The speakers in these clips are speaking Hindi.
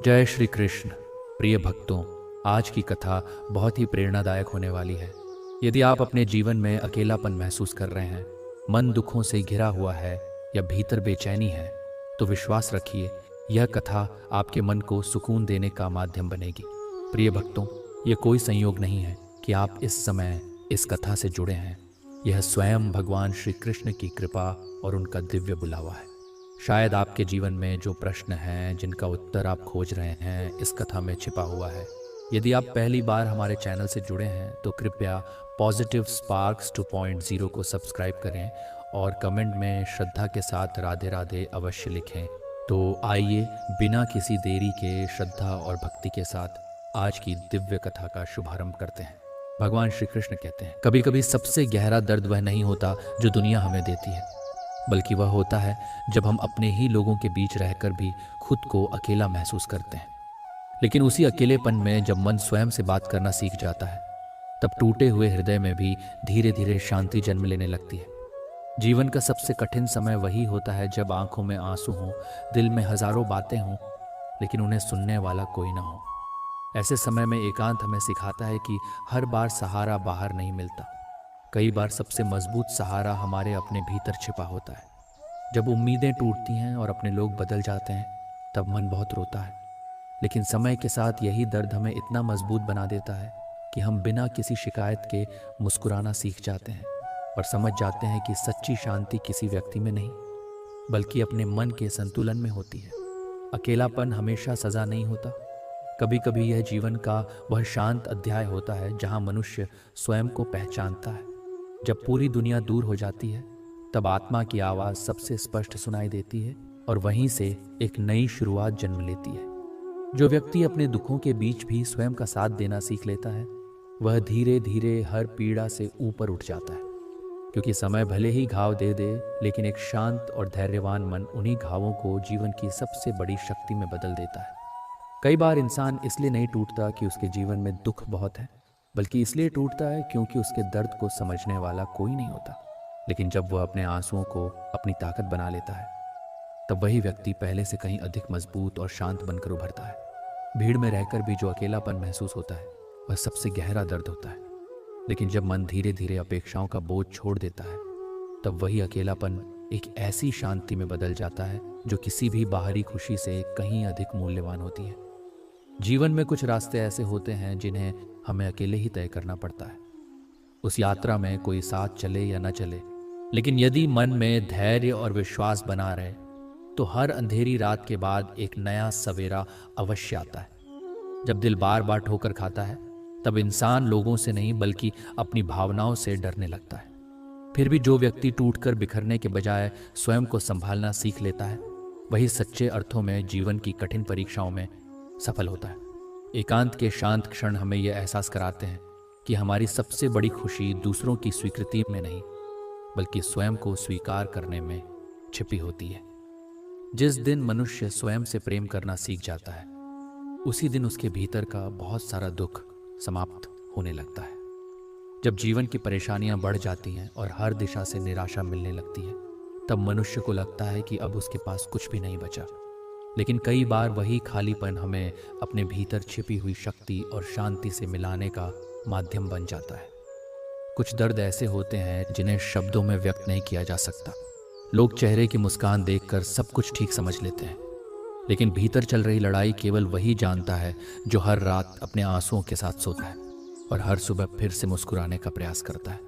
जय श्री कृष्ण। प्रिय भक्तों, आज की कथा बहुत ही प्रेरणादायक होने वाली है। यदि आप अपने जीवन में अकेलापन महसूस कर रहे हैं, मन दुखों से घिरा हुआ है या भीतर बेचैनी है, तो विश्वास रखिए, यह कथा आपके मन को सुकून देने का माध्यम बनेगी। प्रिय भक्तों, यह कोई संयोग नहीं है कि आप इस समय इस कथा से जुड़े हैं। यह स्वयं भगवान श्री कृष्ण की कृपा और उनका दिव्य बुलावा है। शायद आपके जीवन में जो प्रश्न हैं, जिनका उत्तर आप खोज रहे हैं, इस कथा में छिपा हुआ है। यदि आप पहली बार हमारे चैनल से जुड़े हैं तो कृपया पॉजिटिव स्पार्क्स 2.0 को सब्सक्राइब करें और कमेंट में श्रद्धा के साथ राधे राधे अवश्य लिखें। तो आइए बिना किसी देरी के श्रद्धा और भक्ति के साथ आज की दिव्य कथा का शुभारंभ करते हैं। भगवान श्री कृष्ण कहते हैं, कभी कभी सबसे गहरा दर्द वह नहीं होता जो दुनिया हमें देती है, बल्कि वह होता है जब हम अपने ही लोगों के बीच रहकर भी खुद को अकेला महसूस करते हैं। लेकिन उसी अकेलेपन में जब मन स्वयं से बात करना सीख जाता है, तब टूटे हुए हृदय में भी धीरे धीरे शांति जन्म लेने लगती है। जीवन का सबसे कठिन समय वही होता है जब आंखों में आंसू हों, दिल में हजारों बातें हों, लेकिन उन्हें सुनने वाला कोई ना हो। ऐसे समय में एकांत हमें सिखाता है कि हर बार सहारा बाहर नहीं मिलता। कई बार सबसे मजबूत सहारा हमारे अपने भीतर छिपा होता है। जब उम्मीदें टूटती हैं और अपने लोग बदल जाते हैं, तब मन बहुत रोता है। लेकिन समय के साथ यही दर्द हमें इतना मजबूत बना देता है कि हम बिना किसी शिकायत के मुस्कुराना सीख जाते हैं और समझ जाते हैं कि सच्ची शांति किसी व्यक्ति में नहीं, बल्कि अपने मन के संतुलन में होती है। अकेलापन हमेशा सजा नहीं होता। कभी कभी यह जीवन का वह शांत अध्याय होता है जहां मनुष्य स्वयं को पहचानता है। जब पूरी दुनिया दूर हो जाती है, तब आत्मा की आवाज़ सबसे स्पष्ट सुनाई देती है और वहीं से एक नई शुरुआत जन्म लेती है। जो व्यक्ति अपने दुखों के बीच भी स्वयं का साथ देना सीख लेता है, वह धीरे धीरे हर पीड़ा से ऊपर उठ जाता है। क्योंकि समय भले ही घाव दे दे, लेकिन एक शांत और धैर्यवान मन उन्हीं घावों को जीवन की सबसे बड़ी शक्ति में बदल देता है। कई बार इंसान इसलिए नहीं टूटता कि उसके जीवन में दुख बहुत है, बल्कि इसलिए टूटता है क्योंकि उसके दर्द को समझने वाला कोई नहीं होता। लेकिन जब वह अपने आंसुओं को अपनी ताकत बना लेता है, तब वही व्यक्ति पहले से कहीं अधिक मजबूत और शांत बनकर उभरता है। भीड़ में रहकर भी जो अकेलापन महसूस होता है, वह सबसे गहरा दर्द होता है। लेकिन जब मन धीरे धीरे अपेक्षाओं का बोझ छोड़ देता है, तब वही अकेलापन एक ऐसी शांति में बदल जाता है जो किसी भी बाहरी खुशी से कहीं अधिक मूल्यवान होती है। जीवन में कुछ रास्ते ऐसे होते हैं जिन्हें हमें अकेले ही तय करना पड़ता है। उस यात्रा में कोई साथ चले या न चले, लेकिन यदि मन में धैर्य और विश्वास बना रहे, तो हर अंधेरी रात के बाद एक नया सवेरा अवश्य आता है। जब दिल बार बार ठोकर खाता है, तब इंसान लोगों से नहीं बल्कि अपनी भावनाओं से डरने लगता है। फिर भी जो व्यक्ति टूटकर बिखरने के बजाय स्वयं को संभालना सीख लेता है, वही सच्चे अर्थों में जीवन की कठिन परीक्षाओं में सफल होता है। एकांत के शांत क्षण हमें यह एहसास कराते हैं कि हमारी सबसे बड़ी खुशी दूसरों की स्वीकृति में नहीं, बल्कि स्वयं को स्वीकार करने में छिपी होती है। जिस दिन मनुष्य स्वयं से प्रेम करना सीख जाता है, उसी दिन उसके भीतर का बहुत सारा दुख समाप्त होने लगता है। जब जीवन की परेशानियां बढ़ जाती हैं और हर दिशा से निराशा मिलने लगती है, तब मनुष्य को लगता है कि अब उसके पास कुछ भी नहीं बचा। लेकिन कई बार वही खालीपन हमें अपने भीतर छिपी हुई शक्ति और शांति से मिलाने का माध्यम बन जाता है। कुछ दर्द ऐसे होते हैं जिन्हें शब्दों में व्यक्त नहीं किया जा सकता। लोग चेहरे की मुस्कान देखकर सब कुछ ठीक समझ लेते हैं, लेकिन भीतर चल रही लड़ाई केवल वही जानता है जो हर रात अपने आंसुओं के साथ सोता है और हर सुबह फिर से मुस्कुराने का प्रयास करता है।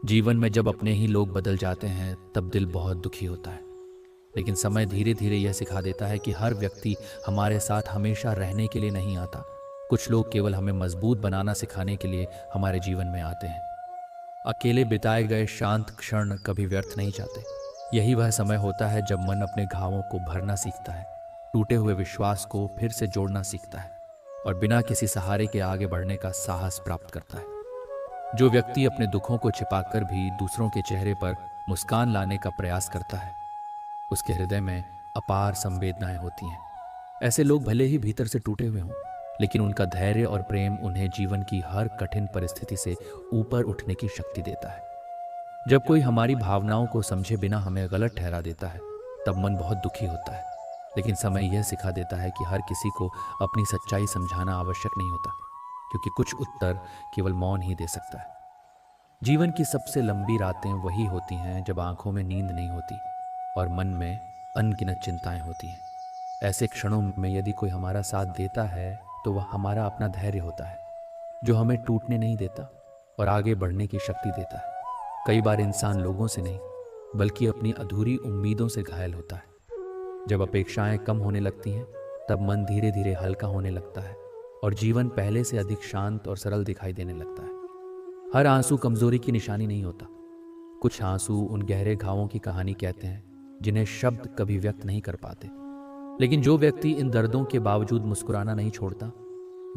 जीवन में जब अपने ही लोग बदल जाते हैं, तब दिल बहुत दुखी होता है। लेकिन समय धीरे धीरे यह सिखा देता है कि हर व्यक्ति हमारे साथ हमेशा रहने के लिए नहीं आता। कुछ लोग केवल हमें मजबूत बनाना सिखाने के लिए हमारे जीवन में आते हैं। अकेले बिताए गए शांत क्षण कभी व्यर्थ नहीं जाते। यही वह समय होता है जब मन अपने घावों को भरना सीखता है, टूटे हुए विश्वास को फिर से जोड़ना सीखता है और बिना किसी सहारे के आगे बढ़ने का साहस प्राप्त करता है। जो व्यक्ति अपने दुखों को छिपाकर भी दूसरों के चेहरे पर मुस्कान लाने का प्रयास करता है, उसके हृदय में अपार संवेदनाएं होती हैं। ऐसे लोग भले ही भीतर से टूटे हुए हों, लेकिन उनका धैर्य और प्रेम उन्हें जीवन की हर कठिन परिस्थिति से ऊपर उठने की शक्ति देता है। जब कोई हमारी भावनाओं को समझे बिना हमें गलत ठहरा देता है, तब मन बहुत दुखी होता है। लेकिन समय यह सिखा देता है कि हर किसी को अपनी सच्चाई समझाना आवश्यक नहीं होता, क्योंकि कुछ उत्तर केवल मौन ही दे सकता है। जीवन की सबसे लंबी रातें वही होती हैं जब आंखों में नींद नहीं होती और मन में अनगिनत चिंताएं होती हैं। ऐसे क्षणों में यदि कोई हमारा साथ देता है तो वह हमारा अपना धैर्य होता है, जो हमें टूटने नहीं देता और आगे बढ़ने की शक्ति देता है। कई बार इंसान लोगों से नहीं बल्कि अपनी अधूरी उम्मीदों से घायल होता है। जब अपेक्षाएं कम होने लगती हैं तब मन धीरे धीरे हल्का होने लगता है और जीवन पहले से अधिक शांत और सरल दिखाई देने लगता है। हर आंसू कमजोरी की निशानी नहीं होता। कुछ आंसू उन गहरे घावों की कहानी कहते हैं जिन्हें शब्द कभी व्यक्त नहीं कर पाते। लेकिन जो व्यक्ति इन दर्दों के बावजूद मुस्कुराना नहीं छोड़ता,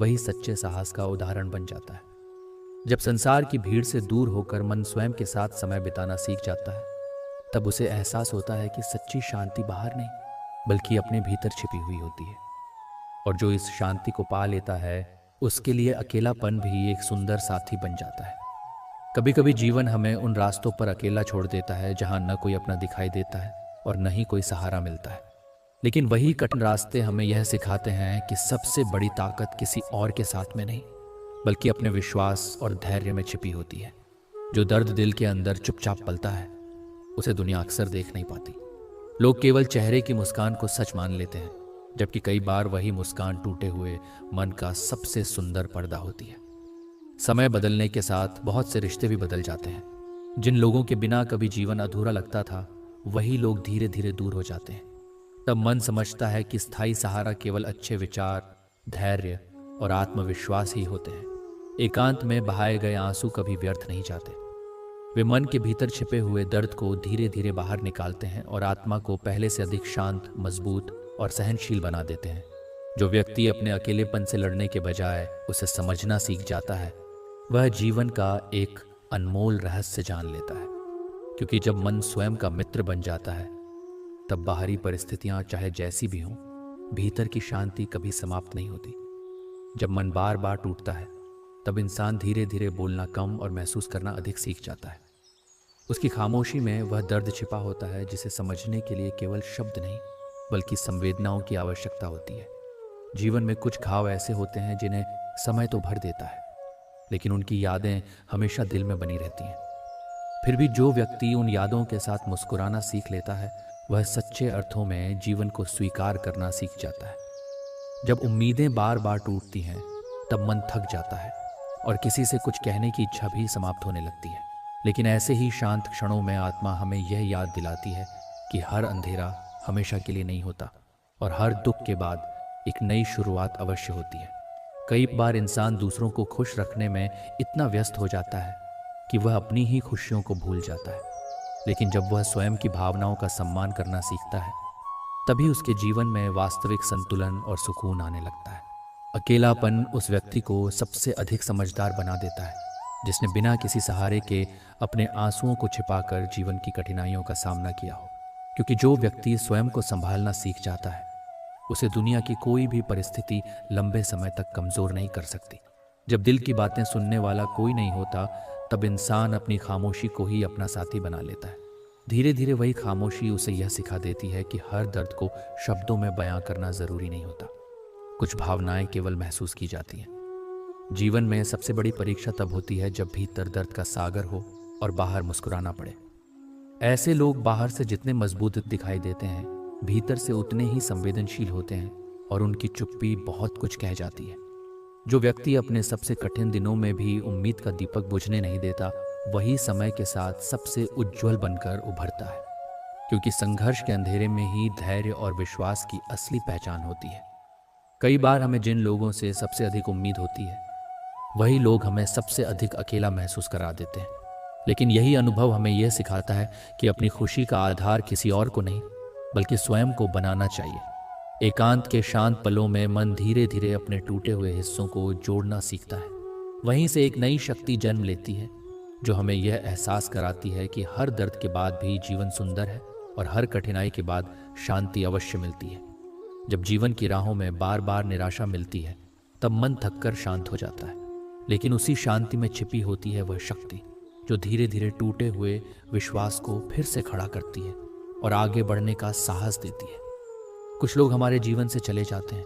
वही सच्चे साहस का उदाहरण बन जाता है। जब संसार की भीड़ से दूर होकर मन स्वयं के साथ समय बिताना सीख जाता है, तब उसे एहसास होता है कि सच्ची शांति बाहर नहीं बल्कि अपने भीतर छिपी हुई होती है। और जो इस शांति को पा लेता है, उसके लिए अकेलापन भी एक सुंदर साथी बन जाता है। कभी कभी जीवन हमें उन रास्तों पर अकेला छोड़ देता है जहां न कोई अपना दिखाई देता है और न ही कोई सहारा मिलता है। लेकिन वही कठिन रास्ते हमें यह सिखाते हैं कि सबसे बड़ी ताकत किसी और के साथ में नहीं बल्कि अपने विश्वास और धैर्य में छिपी होती है। जो दर्द दिल के अंदर चुपचाप पलता है, उसे दुनिया अक्सर देख नहीं पाती। लोग केवल चेहरे की मुस्कान को सच मान लेते हैं, जबकि कई बार वही मुस्कान टूटे हुए मन का सबसे सुंदर पर्दा होती है। समय बदलने के साथ बहुत से रिश्ते भी बदल जाते हैं। जिन लोगों के बिना कभी जीवन अधूरा लगता था, वही लोग धीरे धीरे दूर हो जाते हैं। तब मन समझता है कि स्थायी सहारा केवल अच्छे विचार, धैर्य और आत्मविश्वास ही होते हैं। एकांत में बहाए गए आंसू कभी व्यर्थ नहीं जाते। वे मन के भीतर छिपे हुए दर्द को धीरे धीरे बाहर निकालते हैं और आत्मा को पहले से अधिक शांत, मजबूत और सहनशील बना देते हैं। जो व्यक्ति अपने अकेलेपन से लड़ने के बजाय उसे समझना सीख जाता है, वह जीवन का एक अनमोल रहस्य जान लेता है। क्योंकि जब मन स्वयं का मित्र बन जाता है, तब बाहरी परिस्थितियां चाहे जैसी भी हों, भीतर की शांति कभी समाप्त नहीं होती। जब मन बार बार टूटता है, तब इंसान धीरे धीरे बोलना कम और महसूस करना अधिक सीख जाता है। उसकी खामोशी में वह दर्द छिपा होता है जिसे समझने के लिए केवल शब्द नहीं बल्कि संवेदनाओं की आवश्यकता होती है। जीवन में कुछ घाव ऐसे होते हैं जिन्हें समय तो भर देता है, लेकिन उनकी यादें हमेशा दिल में बनी रहती हैं। फिर भी जो व्यक्ति उन यादों के साथ मुस्कुराना सीख लेता है, वह सच्चे अर्थों में जीवन को स्वीकार करना सीख जाता है। जब उम्मीदें बार बार टूटती हैं, तब मन थक जाता है और किसी से कुछ कहने की इच्छा भी समाप्त होने लगती है। लेकिन ऐसे ही शांत क्षणों में आत्मा हमें यह याद दिलाती है कि हर अंधेरा हमेशा के लिए नहीं होता और हर दुख के बाद एक नई शुरुआत अवश्य होती है। कई बार इंसान दूसरों को खुश रखने में इतना व्यस्त हो जाता है कि वह अपनी ही खुशियों को भूल जाता है। लेकिन जब वह स्वयं की भावनाओं का सम्मान करना सीखता है, तभी उसके जीवन में वास्तविक संतुलन और सुकून आने लगता है। अकेलापन उस व्यक्ति को सबसे अधिक समझदार बना देता है जिसने बिना किसी सहारे के अपने आंसुओं को छिपाकर जीवन की कठिनाइयों का सामना किया हो। क्योंकि जो व्यक्ति स्वयं को संभालना सीख जाता है, उसे दुनिया की कोई भी परिस्थिति लंबे समय तक कमजोर नहीं कर सकती। जब दिल की बातें सुनने वाला कोई नहीं होता, तब इंसान अपनी खामोशी को ही अपना साथी बना लेता है। धीरे धीरे वही खामोशी उसे यह सिखा देती है कि हर दर्द को शब्दों में बयां करना जरूरी नहीं होता। कुछ भावनाएं केवल महसूस की जाती हैं। जीवन में सबसे बड़ी परीक्षा तब होती है जब भीतर दर्द का सागर हो और बाहर मुस्कुराना पड़े। ऐसे लोग बाहर से जितने मजबूत दिखाई देते हैं, भीतर से उतने ही संवेदनशील होते हैं और उनकी चुप्पी बहुत कुछ कह जाती है। जो व्यक्ति अपने सबसे कठिन दिनों में भी उम्मीद का दीपक बुझने नहीं देता, वही समय के साथ सबसे उज्जवल बनकर उभरता है। क्योंकि संघर्ष के अंधेरे में ही धैर्य और विश्वास की असली पहचान होती है। कई बार हमें जिन लोगों से सबसे अधिक उम्मीद होती है, वही लोग हमें सबसे अधिक अकेला महसूस करा देते हैं। लेकिन यही अनुभव हमें यह सिखाता है कि अपनी खुशी का आधार किसी और को नहीं बल्कि स्वयं को बनाना चाहिए। एकांत के शांत पलों में मन धीरे धीरे अपने टूटे हुए हिस्सों को जोड़ना सीखता है। वहीं से एक नई शक्ति जन्म लेती है जो हमें यह एहसास कराती है कि हर दर्द के बाद भी जीवन सुंदर है और हर कठिनाई के बाद शांति अवश्य मिलती है। जब जीवन की राहों में बार बार निराशा मिलती है, तब मन थककर शांत हो जाता है। लेकिन उसी शांति में छिपी होती है वह शक्ति जो धीरे धीरे टूटे हुए विश्वास को फिर से खड़ा करती है और आगे बढ़ने का साहस देती है। कुछ लोग हमारे जीवन से चले जाते हैं,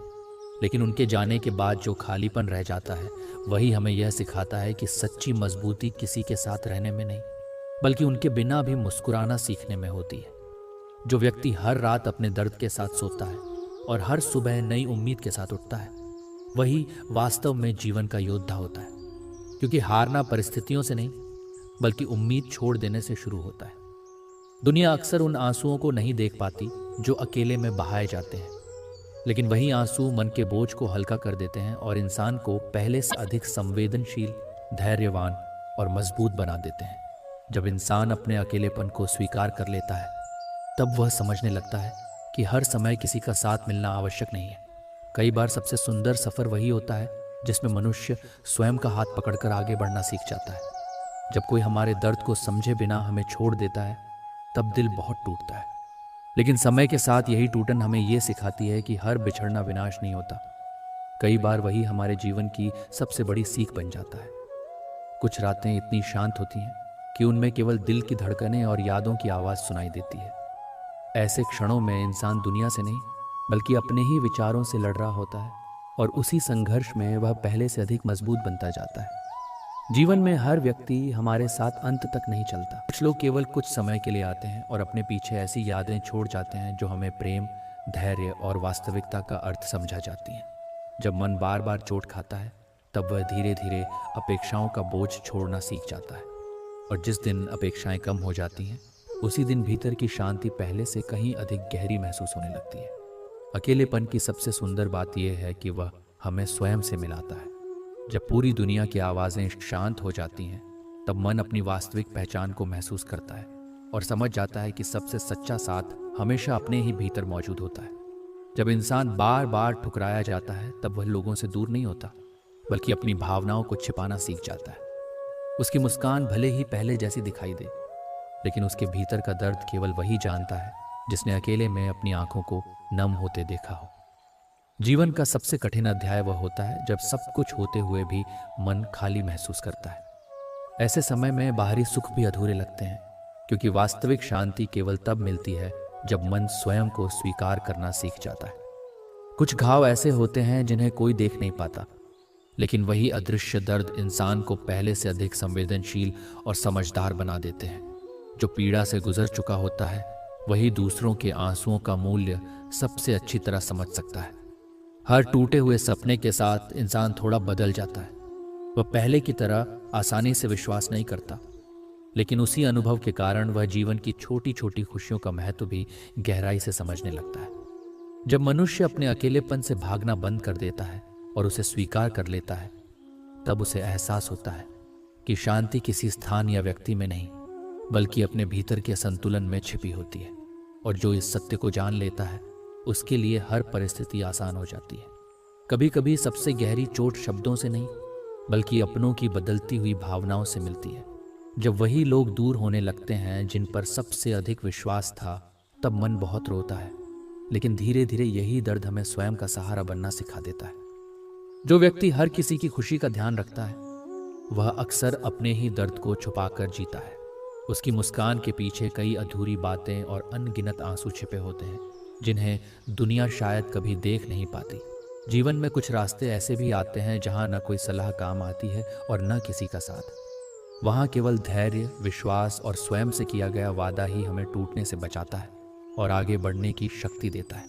लेकिन उनके जाने के बाद जो खालीपन रह जाता है वही हमें यह सिखाता है कि सच्ची मजबूती किसी के साथ रहने में नहीं, बल्कि उनके बिना भी मुस्कुराना सीखने में होती है। जो व्यक्ति हर रात अपने दर्द के साथ सोता है और हर सुबह नई उम्मीद के साथ उठता है, वही वास्तव में जीवन का योद्धा होता है। क्योंकि हारना परिस्थितियों से नहीं, बल्कि उम्मीद छोड़ देने से शुरू होता है। दुनिया अक्सर उन आंसुओं को नहीं देख पाती जो अकेले में बहाए जाते हैं, लेकिन वही आंसू मन के बोझ को हल्का कर देते हैं और इंसान को पहले से अधिक संवेदनशील, धैर्यवान और मजबूत बना देते हैं। जब इंसान अपने अकेलेपन को स्वीकार कर लेता है, तब वह समझने लगता है कि हर समय किसी का साथ मिलना आवश्यक नहीं है। कई बार सबसे सुंदर सफर वही होता है जिसमें मनुष्य स्वयं का हाथ पकड़कर आगे बढ़ना सीख जाता है। जब कोई हमारे दर्द को समझे बिना हमें छोड़ देता है, तब दिल बहुत टूटता है। लेकिन समय के साथ यही टूटन हमें ये सिखाती है कि हर बिछड़ना विनाश नहीं होता। कई बार वही हमारे जीवन की सबसे बड़ी सीख बन जाता है। कुछ रातें इतनी शांत होती हैं कि उनमें केवल दिल की धड़कनें और यादों की आवाज़ सुनाई देती है। ऐसे क्षणों में इंसान दुनिया से नहीं, बल्कि अपने ही विचारों से लड़ रहा होता है, और उसी संघर्ष में वह पहले से अधिक मजबूत बनता जाता है। जीवन में हर व्यक्ति हमारे साथ अंत तक नहीं चलता। कुछ लोग केवल कुछ समय के लिए आते हैं और अपने पीछे ऐसी यादें छोड़ जाते हैं जो हमें प्रेम, धैर्य और वास्तविकता का अर्थ समझा जाती हैं। जब मन बार बार चोट खाता है, तब वह धीरे धीरे अपेक्षाओं का बोझ छोड़ना सीख जाता है। और जिस दिन अपेक्षाएं कम हो जाती हैं, उसी दिन भीतर की शांति पहले से कहीं अधिक गहरी महसूस होने लगती है। अकेलेपन की सबसे सुंदर बात यह है कि वह हमें स्वयं से मिलाता है। जब पूरी दुनिया की आवाज़ें शांत हो जाती हैं, तब मन अपनी वास्तविक पहचान को महसूस करता है और समझ जाता है कि सबसे सच्चा साथ हमेशा अपने ही भीतर मौजूद होता है। जब इंसान बार बार ठुकराया जाता है, तब वह लोगों से दूर नहीं होता, बल्कि अपनी भावनाओं को छिपाना सीख जाता है। उसकी मुस्कान भले ही पहले जैसी दिखाई दे, लेकिन उसके भीतर का दर्द केवल वही जानता है जिसने अकेले में अपनी आंखों को नम होते देखा हो। जीवन का सबसे कठिन अध्याय वह होता है जब सब कुछ होते हुए भी मन खाली महसूस करता है। ऐसे समय में बाहरी सुख भी अधूरे लगते हैं, क्योंकि वास्तविक शांति केवल तब मिलती है जब मन स्वयं को स्वीकार करना सीख जाता है। कुछ घाव ऐसे होते हैं जिन्हें कोई देख नहीं पाता, लेकिन वही अदृश्य दर्द इंसान को पहले से अधिक संवेदनशील और समझदार बना देते हैं। जो पीड़ा से गुजर चुका होता है, वही दूसरों के आंसुओं का मूल्य सबसे अच्छी तरह समझ सकता है। हर टूटे हुए सपने के साथ इंसान थोड़ा बदल जाता है। वह पहले की तरह आसानी से विश्वास नहीं करता, लेकिन उसी अनुभव के कारण वह जीवन की छोटी छोटी खुशियों का महत्व भी गहराई से समझने लगता है। जब मनुष्य अपने अकेलेपन से भागना बंद कर देता है और उसे स्वीकार कर लेता है, तब उसे एहसास होता है कि शांति किसी स्थान या व्यक्ति में नहीं, बल्कि अपने भीतर के संतुलन में छिपी होती है। और जो इस सत्य को जान लेता है, उसके लिए हर परिस्थिति आसान हो जाती है। कभी कभी सबसे गहरी चोट शब्दों से नहीं, बल्कि अपनों की बदलती हुई भावनाओं से मिलती है। जब वही लोग दूर होने लगते हैं जिन पर सबसे अधिक विश्वास था, तब मन बहुत रोता है, लेकिन धीरे धीरे यही दर्द हमें स्वयं का सहारा बनना सिखा देता है। जो व्यक्ति हर किसी की खुशी का ध्यान रखता है, वह अक्सर अपने ही दर्द को छुपाकर जीता है। उसकी मुस्कान के पीछे कई अधूरी बातें और अनगिनत आंसू छिपे होते हैं, जिन्हें दुनिया शायद कभी देख नहीं पाती। जीवन में कुछ रास्ते ऐसे भी आते हैं जहां न कोई सलाह काम आती है और न किसी का साथ। वहां केवल धैर्य, विश्वास और स्वयं से किया गया वादा ही हमें टूटने से बचाता है और आगे बढ़ने की शक्ति देता है।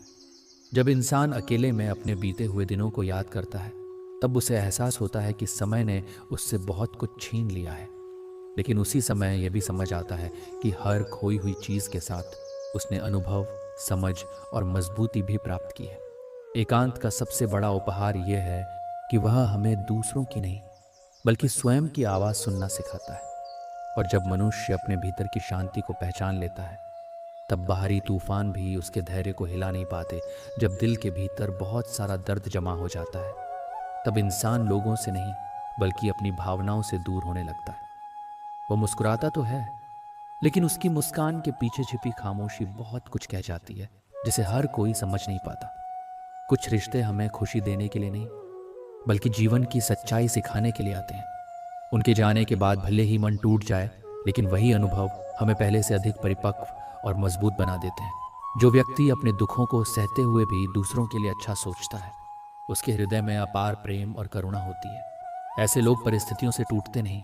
जब इंसान अकेले में अपने बीते हुए दिनों को याद करता है, तब उसे एहसास होता है कि समय ने उससे बहुत कुछ छीन लिया है, लेकिन उसी समय यह भी समझ आता है कि हर खोई हुई चीज़ के साथ उसने अनुभव, समझ और मजबूती भी प्राप्त की है। एकांत का सबसे बड़ा उपहार यह है कि वह हमें दूसरों की नहीं, बल्कि स्वयं की आवाज़ सुनना सिखाता है। और जब मनुष्य अपने भीतर की शांति को पहचान लेता है, तब बाहरी तूफान भी उसके धैर्य को हिला नहीं पाते। जब दिल के भीतर बहुत सारा दर्द जमा हो जाता है, तब इंसान लोगों से नहीं, बल्कि अपनी भावनाओं से दूर होने लगता है। वो मुस्कुराता तो है, लेकिन उसकी मुस्कान के पीछे छिपी खामोशी बहुत कुछ कह जाती है, जिसे हर कोई समझ नहीं पाता। कुछ रिश्ते हमें खुशी देने के लिए नहीं, बल्कि जीवन की सच्चाई सिखाने के लिए आते हैं। उनके जाने के बाद भले ही मन टूट जाए, लेकिन वही अनुभव हमें पहले से अधिक परिपक्व और मजबूत बना देते हैं। जो व्यक्ति अपने दुखों को सहते हुए भी दूसरों के लिए अच्छा सोचता है, उसके हृदय में अपार प्रेम और करुणा होती है। ऐसे लोग परिस्थितियों से टूटते नहीं,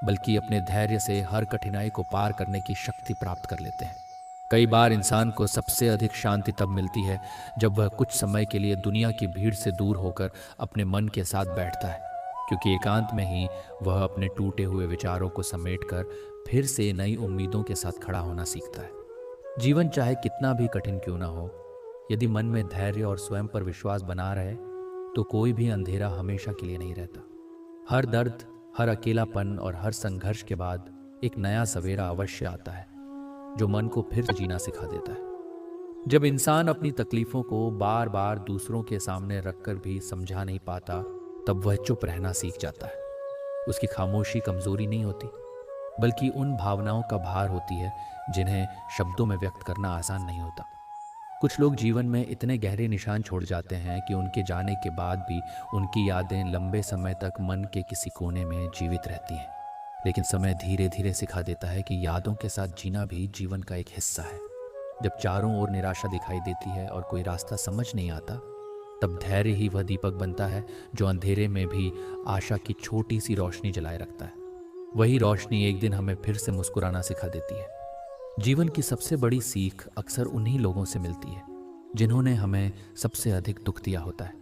बल्कि अपने धैर्य से हर कठिनाई को पार करने की शक्ति प्राप्त कर लेते हैं। कई बार इंसान को सबसे अधिक शांति तब मिलती है जब वह कुछ समय के लिए दुनिया की भीड़ से दूर होकर अपने मन के साथ बैठता है, क्योंकि एकांत में ही वह अपने टूटे हुए विचारों को समेटकर फिर से नई उम्मीदों के साथ खड़ा होना सीखता है। जीवन चाहे कितना भी कठिन क्यों ना हो, यदि मन में धैर्य और स्वयं पर विश्वास बना रहे तो कोई भी अंधेरा हमेशा के लिए नहीं रहता। हर दर्द, हर अकेलापन और हर संघर्ष के बाद एक नया सवेरा अवश्य आता है, जो मन को फिर जीना सिखा देता है। जब इंसान अपनी तकलीफों को बार बार दूसरों के सामने रखकर भी समझा नहीं पाता, तब वह चुप रहना सीख जाता है। उसकी खामोशी कमजोरी नहीं होती, बल्कि उन भावनाओं का भार होती है जिन्हें शब्दों में व्यक्त करना आसान नहीं होता। कुछ लोग जीवन में इतने गहरे निशान छोड़ जाते हैं कि उनके जाने के बाद भी उनकी यादें लंबे समय तक मन के किसी कोने में जीवित रहती हैं। लेकिन समय धीरे धीरे सिखा देता है कि यादों के साथ जीना भी जीवन का एक हिस्सा है। जब चारों ओर निराशा दिखाई देती है और कोई रास्ता समझ नहीं आता, तब धैर्य ही वह दीपक बनता है जो अंधेरे में भी आशा की छोटी सी रोशनी जलाए रखता है। वही रोशनी एक दिन हमें फिर से मुस्कुराना सिखा देती है। जीवन की सबसे बड़ी सीख अक्सर उन्हीं लोगों से मिलती है जिन्होंने हमें सबसे अधिक दुख दिया होता है,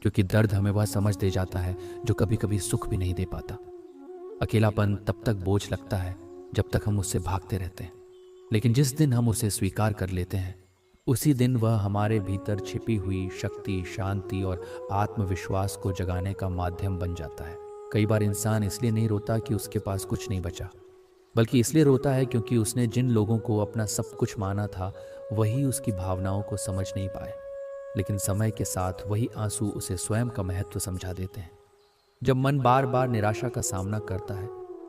क्योंकि दर्द हमें वह समझ दे जाता है जो कभी कभी सुख भी नहीं दे पाता। अकेलापन तब तक बोझ लगता है जब तक हम उससे भागते रहते हैं, लेकिन जिस दिन हम उसे स्वीकार कर लेते हैं, उसी दिन वह हमारे भीतर छिपी हुई शक्ति, शांति और आत्मविश्वास को जगाने का माध्यम बन जाता है। कई बार इंसान इसलिए नहीं रोता कि उसके पास कुछ नहीं बचा, बल्कि इसलिए रोता है क्योंकि उसने जिन लोगों को अपना सब कुछ माना था, वही उसकी भावनाओं को समझ नहीं पाए। लेकिन समय के साथ वही आंसू उसे स्वयं का महत्व समझा देते हैं। जब मन बार बार निराशा का सामना करता है,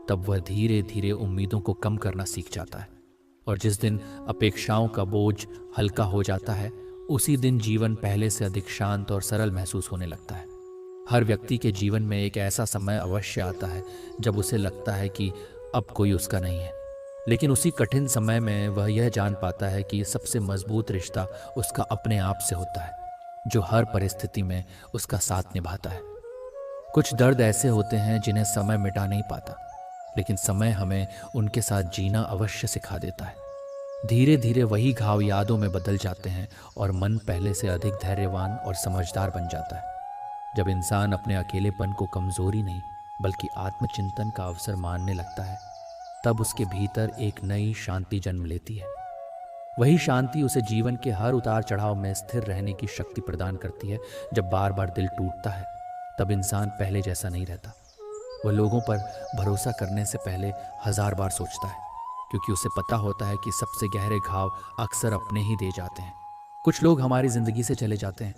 तब वह धीरे धीरे उम्मीदों को कम करना सीख जाता है, और जिस दिन अपेक्षाओं का बोझ हल्का हो जाता है, उसी दिन जीवन पहले से अधिक शांत और सरल महसूस होने लगता है। हर व्यक्ति के जीवन में एक ऐसा समय अवश्य आता है जब उसे लगता है कि अब कोई उसका नहीं है, लेकिन उसी कठिन समय में वह यह जान पाता है कि सबसे मजबूत रिश्ता उसका अपने आप से होता है, जो हर परिस्थिति में उसका साथ निभाता है। कुछ दर्द ऐसे होते हैं जिन्हें समय मिटा नहीं पाता, लेकिन समय हमें उनके साथ जीना अवश्य सिखा देता है। धीरे धीरे वही घाव यादों में बदल जाते हैं और मन पहले से अधिक धैर्यवान और समझदार बन जाता है। जब इंसान अपने अकेलेपन को कमजोरी नहीं बल्कि आत्मचिंतन का अवसर मानने लगता है, तब उसके भीतर एक नई शांति जन्म लेती है। वही शांति उसे जीवन के हर उतार चढ़ाव में स्थिर रहने की शक्ति प्रदान करती है। जब बार बार दिल टूटता है, तब इंसान पहले जैसा नहीं रहता। वह लोगों पर भरोसा करने से पहले 1000 बार सोचता है, क्योंकि उसे पता होता है कि सबसे गहरे घाव अक्सर अपने ही दे जाते हैं। कुछ लोग हमारी जिंदगी से चले जाते हैं,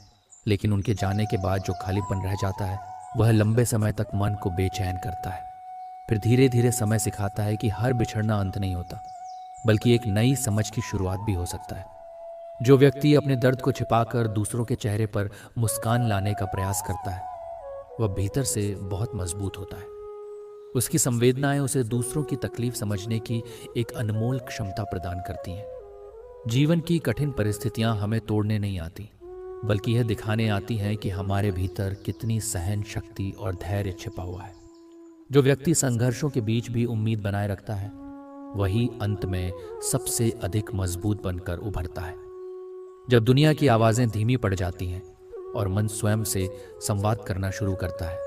लेकिन उनके जाने के बाद जो खालीपन रह जाता है, वह लंबे समय तक मन को बेचैन करता है। फिर धीरे धीरे समय सिखाता है कि हर बिछड़ना अंत नहीं होता, बल्कि एक नई समझ की शुरुआत भी हो सकता है। जो व्यक्ति अपने दर्द को छिपाकर दूसरों के चेहरे पर मुस्कान लाने का प्रयास करता है, वह भीतर से बहुत मजबूत होता है। उसकी संवेदनाएं उसे दूसरों की तकलीफ समझने की एक अनमोल क्षमता प्रदान करती हैं। जीवन की कठिन परिस्थितियां हमें तोड़ने नहीं आती, बल्कि यह दिखाने आती हैं कि हमारे भीतर कितनी सहन शक्ति और धैर्य छिपा हुआ है। जो व्यक्ति संघर्षों के बीच भी उम्मीद बनाए रखता है, वही अंत में सबसे अधिक मजबूत बनकर उभरता है। जब दुनिया की आवाजें धीमी पड़ जाती हैं और मन स्वयं से संवाद करना शुरू करता है,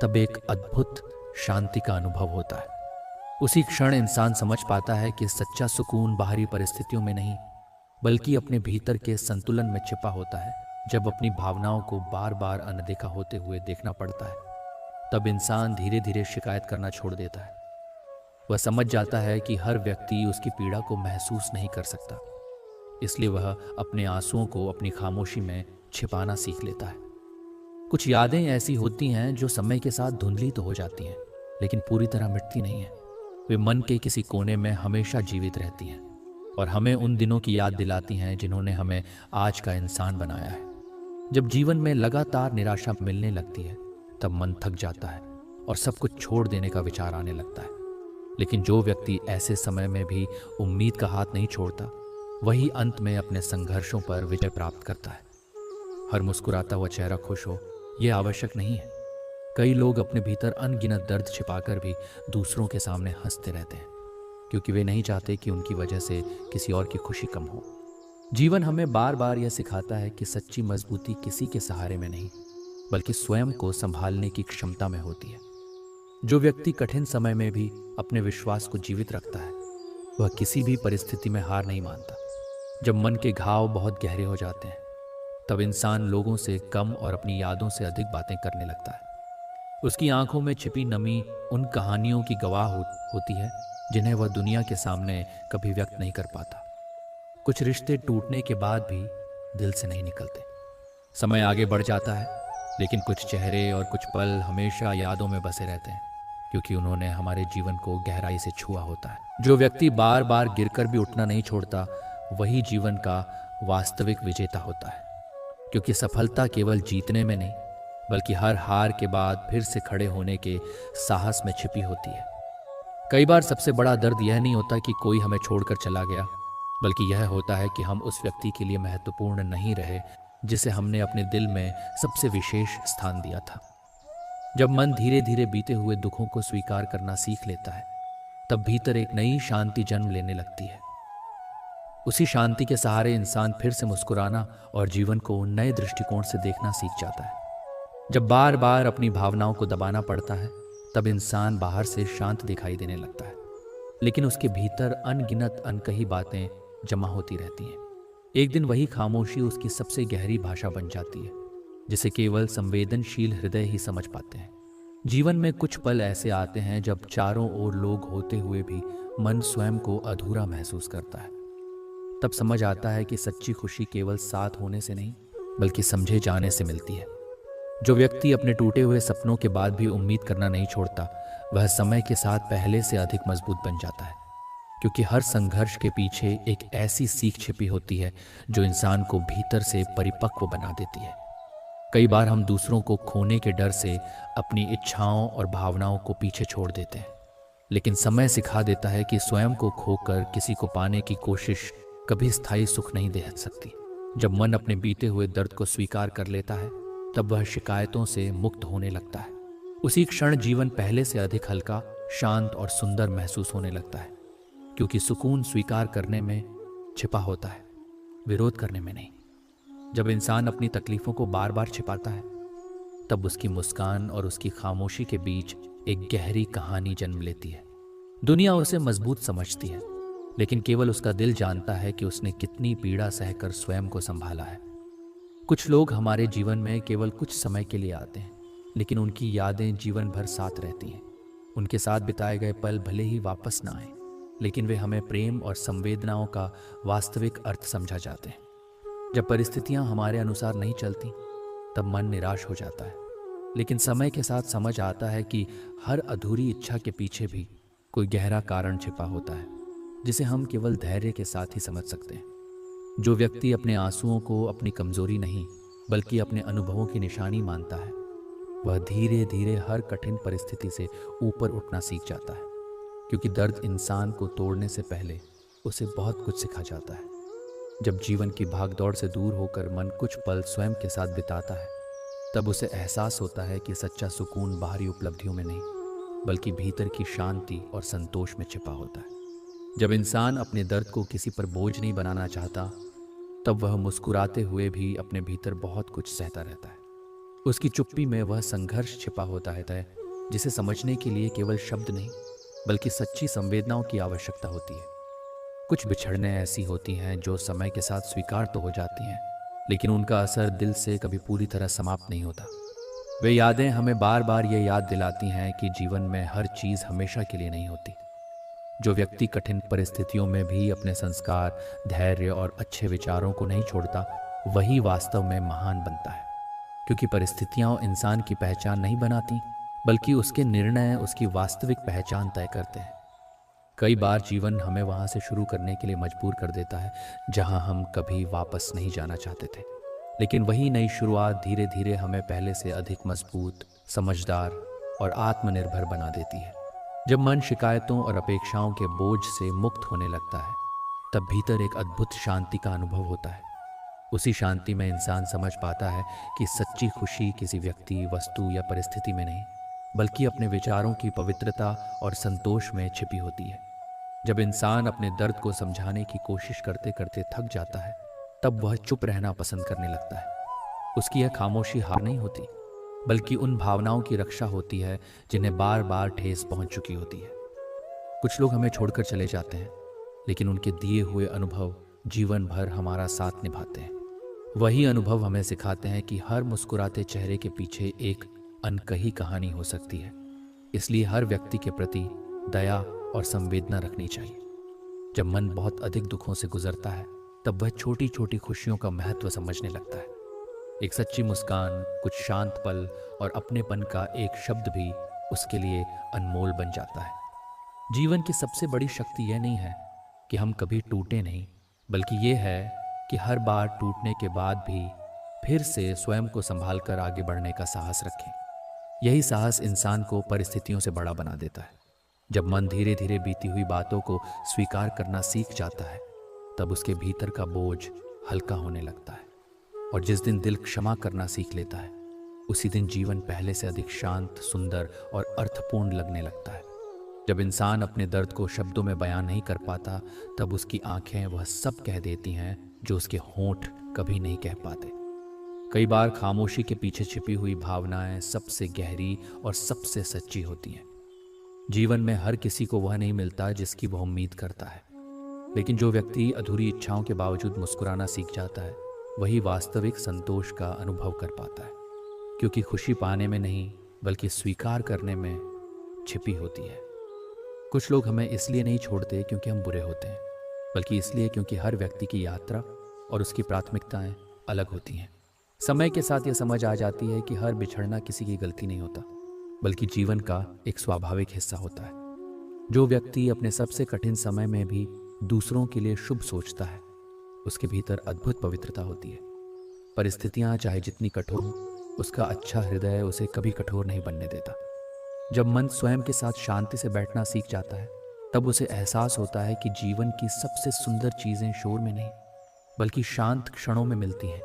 तब एक अद्भुत शांति का अनुभव होता है। उसी क्षण इंसान समझ पाता है कि सच्चा सुकून बाहरी परिस्थितियों में नहीं, बल्कि अपने भीतर के संतुलन में छिपा होता है। जब अपनी भावनाओं को बार बार अनदेखा होते हुए देखना पड़ता है, तब इंसान धीरे धीरे शिकायत करना छोड़ देता है। वह समझ जाता है कि हर व्यक्ति उसकी पीड़ा को महसूस नहीं कर सकता, इसलिए वह अपने आंसुओं को अपनी खामोशी में छिपाना सीख लेता है। कुछ यादें ऐसी होती हैं जो समय के साथ धुंधली तो हो जाती हैं, लेकिन पूरी तरह मिटती नहीं हैं। वे मन के किसी कोने में हमेशा जीवित रहती हैं और हमें उन दिनों की याद दिलाती हैं जिन्होंने हमें आज का इंसान बनाया है। जब जीवन में लगातार निराशा मिलने लगती है, तब मन थक जाता है और सब कुछ छोड़ देने का विचार आने लगता है। लेकिन जो व्यक्ति ऐसे समय में भी उम्मीद का हाथ नहीं छोड़ता, वही अंत में अपने संघर्षों पर विजय प्राप्त करता है। हर मुस्कुराता हुआ चेहरा खुश हो, यह आवश्यक नहीं है। कई लोग अपने भीतर अनगिनत दर्द छिपाकर भी दूसरों के सामने हंसते रहते हैं, क्योंकि वे नहीं चाहते कि उनकी वजह से किसी और की खुशी कम हो। जीवन हमें बार बार यह सिखाता है कि सच्ची मजबूती किसी के सहारे में नहीं, बल्कि स्वयं को संभालने की क्षमता में होती है। जो व्यक्ति कठिन समय में भी अपने विश्वास को जीवित रखता है, वह किसी भी परिस्थिति में हार नहीं मानता। जब मन के घाव बहुत गहरे हो जाते हैं, तब इंसान लोगों से कम और अपनी यादों से अधिक बातें करने लगता है। उसकी आंखों में छिपी नमी उन कहानियों की गवाह होती है जिन्हें वह दुनिया के सामने कभी व्यक्त नहीं कर पाता। कुछ रिश्ते टूटने के बाद भी दिल से नहीं निकलते। समय आगे बढ़ जाता है, लेकिन कुछ चेहरे और कुछ पल हमेशा यादों में बसे रहते हैं, क्योंकि उन्होंने हमारे जीवन को गहराई से छुआ होता है। जो व्यक्ति बार बार गिरकर भी उठना नहीं छोड़ता, वही जीवन का वास्तविक विजेता होता है। क्योंकि सफलता केवल जीतने में नहीं, बल्कि हर हार के बाद फिर से खड़े होने के साहस में छिपी होती है। कई बार सबसे बड़ा दर्द यह नहीं होता कि कोई हमें छोड़कर चला गया, बल्कि यह होता है कि हम उस व्यक्ति के लिए महत्वपूर्ण नहीं रहे जिसे हमने अपने दिल में सबसे विशेष स्थान दिया था। जब मन धीरे धीरे बीते हुए दुखों को स्वीकार करना सीख लेता है, तब भीतर एक नई शांति जन्म लेने लगती है। उसी शांति के सहारे इंसान फिर से मुस्कुराना और जीवन को नए दृष्टिकोण से देखना सीख जाता है। जब बार बार अपनी भावनाओं को दबाना पड़ता है, तब इंसान बाहर से शांत दिखाई देने लगता है, लेकिन उसके भीतर अनगिनत अनकही बातें जमा होती रहती हैं। एक दिन वही खामोशी उसकी सबसे गहरी भाषा बन जाती है, जिसे केवल संवेदनशील हृदय ही समझ पाते हैं। जीवन में कुछ पल ऐसे आते हैं जब चारों ओर लोग होते हुए भी मन स्वयं को अधूरा महसूस करता है। तब समझ आता है कि सच्ची खुशी केवल साथ होने से नहीं, बल्कि समझे जाने से मिलती है। जो व्यक्ति अपने टूटे हुए सपनों के बाद भी उम्मीद करना नहीं छोड़ता, वह समय के साथ पहले से अधिक मजबूत बन जाता है। क्योंकि हर संघर्ष के पीछे एक ऐसी सीख छिपी होती है जो इंसान को भीतर से परिपक्व बना देती है। कई बार हम दूसरों को खोने के डर से अपनी इच्छाओं और भावनाओं को पीछे छोड़ देते हैं, लेकिन समय सिखा देता है कि स्वयं को खोकर किसी को पाने की कोशिश कभी स्थायी सुख नहीं दे सकती। जब मन अपने बीते हुए दर्द को स्वीकार कर लेता है, तब वह शिकायतों से मुक्त होने लगता है। उसी क्षण जीवन पहले से अधिक हल्का, शांत और सुंदर महसूस होने लगता है, क्योंकि सुकून स्वीकार करने में छिपा होता है, विरोध करने में नहीं। जब इंसान अपनी तकलीफों को बार बार छिपाता है, तब उसकी मुस्कान और उसकी खामोशी के बीच एक गहरी कहानी जन्म लेती है। दुनिया उसे मजबूत समझती है, लेकिन केवल उसका दिल जानता है कि उसने कितनी पीड़ा सहकर स्वयं को संभाला है। कुछ लोग हमारे जीवन में केवल कुछ समय के लिए आते हैं, लेकिन उनकी यादें जीवन भर साथ रहती हैं। उनके साथ बिताए गए पल भले ही वापस ना आए, लेकिन वे हमें प्रेम और संवेदनाओं का वास्तविक अर्थ समझा जाते हैं। जब परिस्थितियां हमारे अनुसार नहीं चलती, तब मन निराश हो जाता है, लेकिन समय के साथ समझ आता है कि हर अधूरी इच्छा के पीछे भी कोई गहरा कारण छिपा होता है, जिसे हम केवल धैर्य के साथ ही समझ सकते हैं। जो व्यक्ति अपने आंसुओं को अपनी कमजोरी नहीं, बल्कि अपने अनुभवों की निशानी मानता है, वह धीरे धीरे हर कठिन परिस्थिति से ऊपर उठना सीख जाता है। क्योंकि दर्द इंसान को तोड़ने से पहले उसे बहुत कुछ सिखा जाता है। जब जीवन की भागदौड़ से दूर होकर मन कुछ पल स्वयं के साथ बिताता है, तब उसे एहसास होता है कि सच्चा सुकून बाहरी उपलब्धियों में नहीं, बल्कि भीतर की शांति और संतोष में छिपा होता है। जब इंसान अपने दर्द को किसी पर बोझ नहीं बनाना चाहता, तब वह मुस्कुराते हुए भी अपने भीतर बहुत कुछ सहता रहता है। उसकी चुप्पी में वह संघर्ष छिपा होता है जिसे समझने के लिए केवल शब्द नहीं, बल्कि सच्ची संवेदनाओं की आवश्यकता होती है। कुछ बिछड़ने ऐसी होती हैं जो समय के साथ स्वीकार तो हो जाती हैं, लेकिन उनका असर दिल से कभी पूरी तरह समाप्त नहीं होता। वे यादें हमें बार बार ये याद दिलाती हैं कि जीवन में हर चीज़ हमेशा के लिए नहीं होती। जो व्यक्ति कठिन परिस्थितियों में भी अपने संस्कार, धैर्य और अच्छे विचारों को नहीं छोड़ता, वही वास्तव में महान बनता है। क्योंकि परिस्थितियां इंसान की पहचान नहीं बनाती, बल्कि उसके निर्णय उसकी वास्तविक पहचान तय करते हैं। कई बार जीवन हमें वहां से शुरू करने के लिए मजबूर कर देता है जहां हम कभी वापस नहीं जाना चाहते थे, लेकिन वही नई शुरुआत धीरे धीरे हमें पहले से अधिक मजबूत, समझदार और आत्मनिर्भर बना देती है। जब मन शिकायतों और अपेक्षाओं के बोझ से मुक्त होने लगता है, तब भीतर एक अद्भुत शांति का अनुभव होता है। उसी शांति में इंसान समझ पाता है कि सच्ची खुशी किसी व्यक्ति, वस्तु या परिस्थिति में नहीं, बल्कि अपने विचारों की पवित्रता और संतोष में छिपी होती है। जब इंसान अपने दर्द को समझाने की कोशिश करते करते थक जाता है, तब वह चुप रहना पसंद करने लगता है। उसकी यह खामोशी हार नहीं होती, बल्कि उन भावनाओं की रक्षा होती है जिन्हें बार बार ठेस पहुंच चुकी होती है। कुछ लोग हमें छोड़कर चले जाते हैं, लेकिन उनके दिए हुए अनुभव जीवन भर हमारा साथ निभाते हैं। वही अनुभव हमें सिखाते हैं कि हर मुस्कुराते चेहरे के पीछे एक अनकही कहानी हो सकती है। इसलिए हर व्यक्ति के प्रति दया और संवेदना रखनी चाहिए। जब मन बहुत अधिक दुखों से गुजरता है, तब वह छोटी छोटी खुशियों का महत्व समझने लगता है। एक सच्ची मुस्कान, कुछ शांत पल और अपनेपन का एक शब्द भी उसके लिए अनमोल बन जाता है। जीवन की सबसे बड़ी शक्ति यह नहीं है कि हम कभी टूटे नहीं, बल्कि ये है कि हर बार टूटने के बाद भी फिर से स्वयं को संभालकर आगे बढ़ने का साहस रखें। यही साहस इंसान को परिस्थितियों से बड़ा बना देता है। जब मन धीरे धीरे बीती हुई बातों को स्वीकार करना सीख जाता है, तब उसके भीतर का बोझ हल्का होने लगता है। और जिस दिन दिल क्षमा करना सीख लेता है, उसी दिन जीवन पहले से अधिक शांत, सुंदर और अर्थपूर्ण लगने लगता है। जब इंसान अपने दर्द को शब्दों में बयान नहीं कर पाता, तब उसकी आंखें वह सब कह देती हैं जो उसके होंठ कभी नहीं कह पाते। कई बार खामोशी के पीछे छिपी हुई भावनाएं सबसे गहरी और सबसे सच्ची होती हैं। जीवन में हर किसी को वह नहीं मिलता जिसकी वह उम्मीद करता है, लेकिन जो व्यक्ति अधूरी इच्छाओं के बावजूद मुस्कुराना सीख जाता है, वही वास्तविक संतोष का अनुभव कर पाता है। क्योंकि खुशी पाने में नहीं, बल्कि स्वीकार करने में छिपी होती है। कुछ लोग हमें इसलिए नहीं छोड़ते क्योंकि हम बुरे होते हैं, बल्कि इसलिए क्योंकि हर व्यक्ति की यात्रा और उसकी प्राथमिकताएं अलग होती हैं। समय के साथ यह समझ आ जाती है कि हर बिछड़ना किसी की गलती नहीं होता, बल्कि जीवन का एक स्वाभाविक हिस्सा होता है। जो व्यक्ति अपने सबसे कठिन समय में भी दूसरों के लिए शुभ सोचता है, उसके भीतर अद्भुत पवित्रता होती है। परिस्थितियां चाहे जितनी कठोर हो, उसका अच्छा हृदय उसे कभी कठोर नहीं बनने देता। जब मन स्वयं के साथ शांति से बैठना सीख जाता है, तब उसे एहसास होता है कि जीवन की सबसे सुंदर चीज़ें शोर में नहीं, बल्कि शांत क्षणों में मिलती हैं।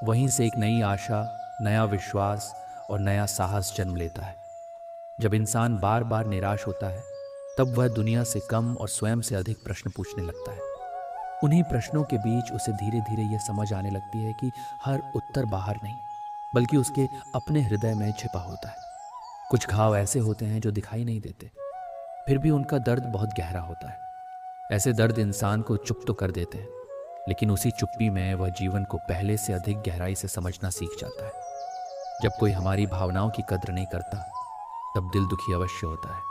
वहीं से एक नई आशा, नया विश्वास और नया साहस जन्म लेता है। जब इंसान बार बार निराश होता है, तब वह दुनिया से कम और स्वयं से अधिक प्रश्न पूछने लगता है। उन्हीं प्रश्नों के बीच उसे धीरे धीरे यह समझ आने लगती है कि हर उत्तर बाहर नहीं, बल्कि उसके अपने हृदय में छिपा होता है। कुछ घाव ऐसे होते हैं जो दिखाई नहीं देते, फिर भी उनका दर्द बहुत गहरा होता है। ऐसे दर्द इंसान को चुप तो कर देते हैं, लेकिन उसी चुप्पी में वह जीवन को पहले से अधिक गहराई से समझना सीख जाता है। जब कोई हमारी भावनाओं की कद्र नहीं करता, तब दिल दुखी अवश्य होता है,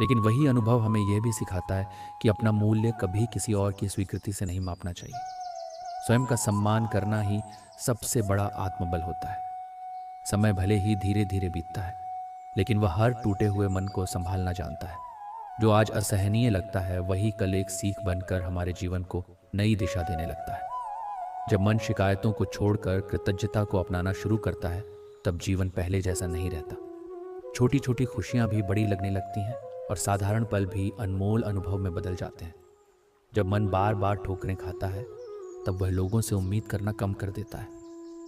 लेकिन वही अनुभव हमें यह भी सिखाता है कि अपना मूल्य कभी किसी और की स्वीकृति से नहीं मापना चाहिए। स्वयं का सम्मान करना ही सबसे बड़ा आत्मबल होता है। समय भले ही धीरे धीरे बीतता है, लेकिन वह हर टूटे हुए मन को संभालना जानता है। जो आज असहनीय लगता है, वही कल एक सीख बनकर हमारे जीवन को नई दिशा देने लगता है। जब मन शिकायतों को छोड़कर कृतज्ञता को अपनाना शुरू करता है, तब जीवन पहले जैसा नहीं रहता। छोटी छोटी खुशियां भी बड़ी लगने लगती हैं और साधारण पल भी अनमोल अनुभव में बदल जाते हैं। जब मन बार बार ठोकरें खाता है, तब वह लोगों से उम्मीद करना कम कर देता है।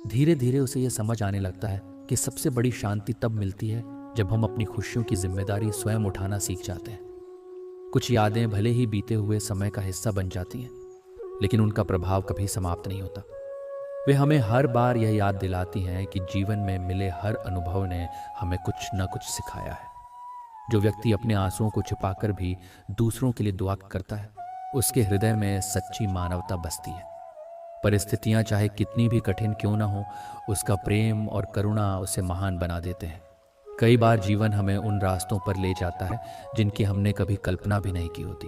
धीरे धीरे उसे यह समझ आने लगता है कि सबसे बड़ी शांति तब मिलती है जब हम अपनी खुशियों की जिम्मेदारी स्वयं उठाना सीख जाते हैं। कुछ यादें भले ही बीते हुए समय का हिस्सा बन जाती हैं, लेकिन उनका प्रभाव कभी समाप्त नहीं होता। वे हमें हर बार यह याद दिलाती हैं कि जीवन में मिले हर अनुभव ने हमें कुछ न कुछ सिखाया है। जो व्यक्ति अपने आंसुओं को छिपाकर भी दूसरों के लिए दुआ करता है, उसके हृदय में सच्ची मानवता बसती है। परिस्थितियां चाहे कितनी भी कठिन क्यों ना हो, उसका प्रेम और करुणा उसे महान बना देते हैं। कई बार जीवन हमें उन रास्तों पर ले जाता है जिनकी हमने कभी कल्पना भी नहीं की होती।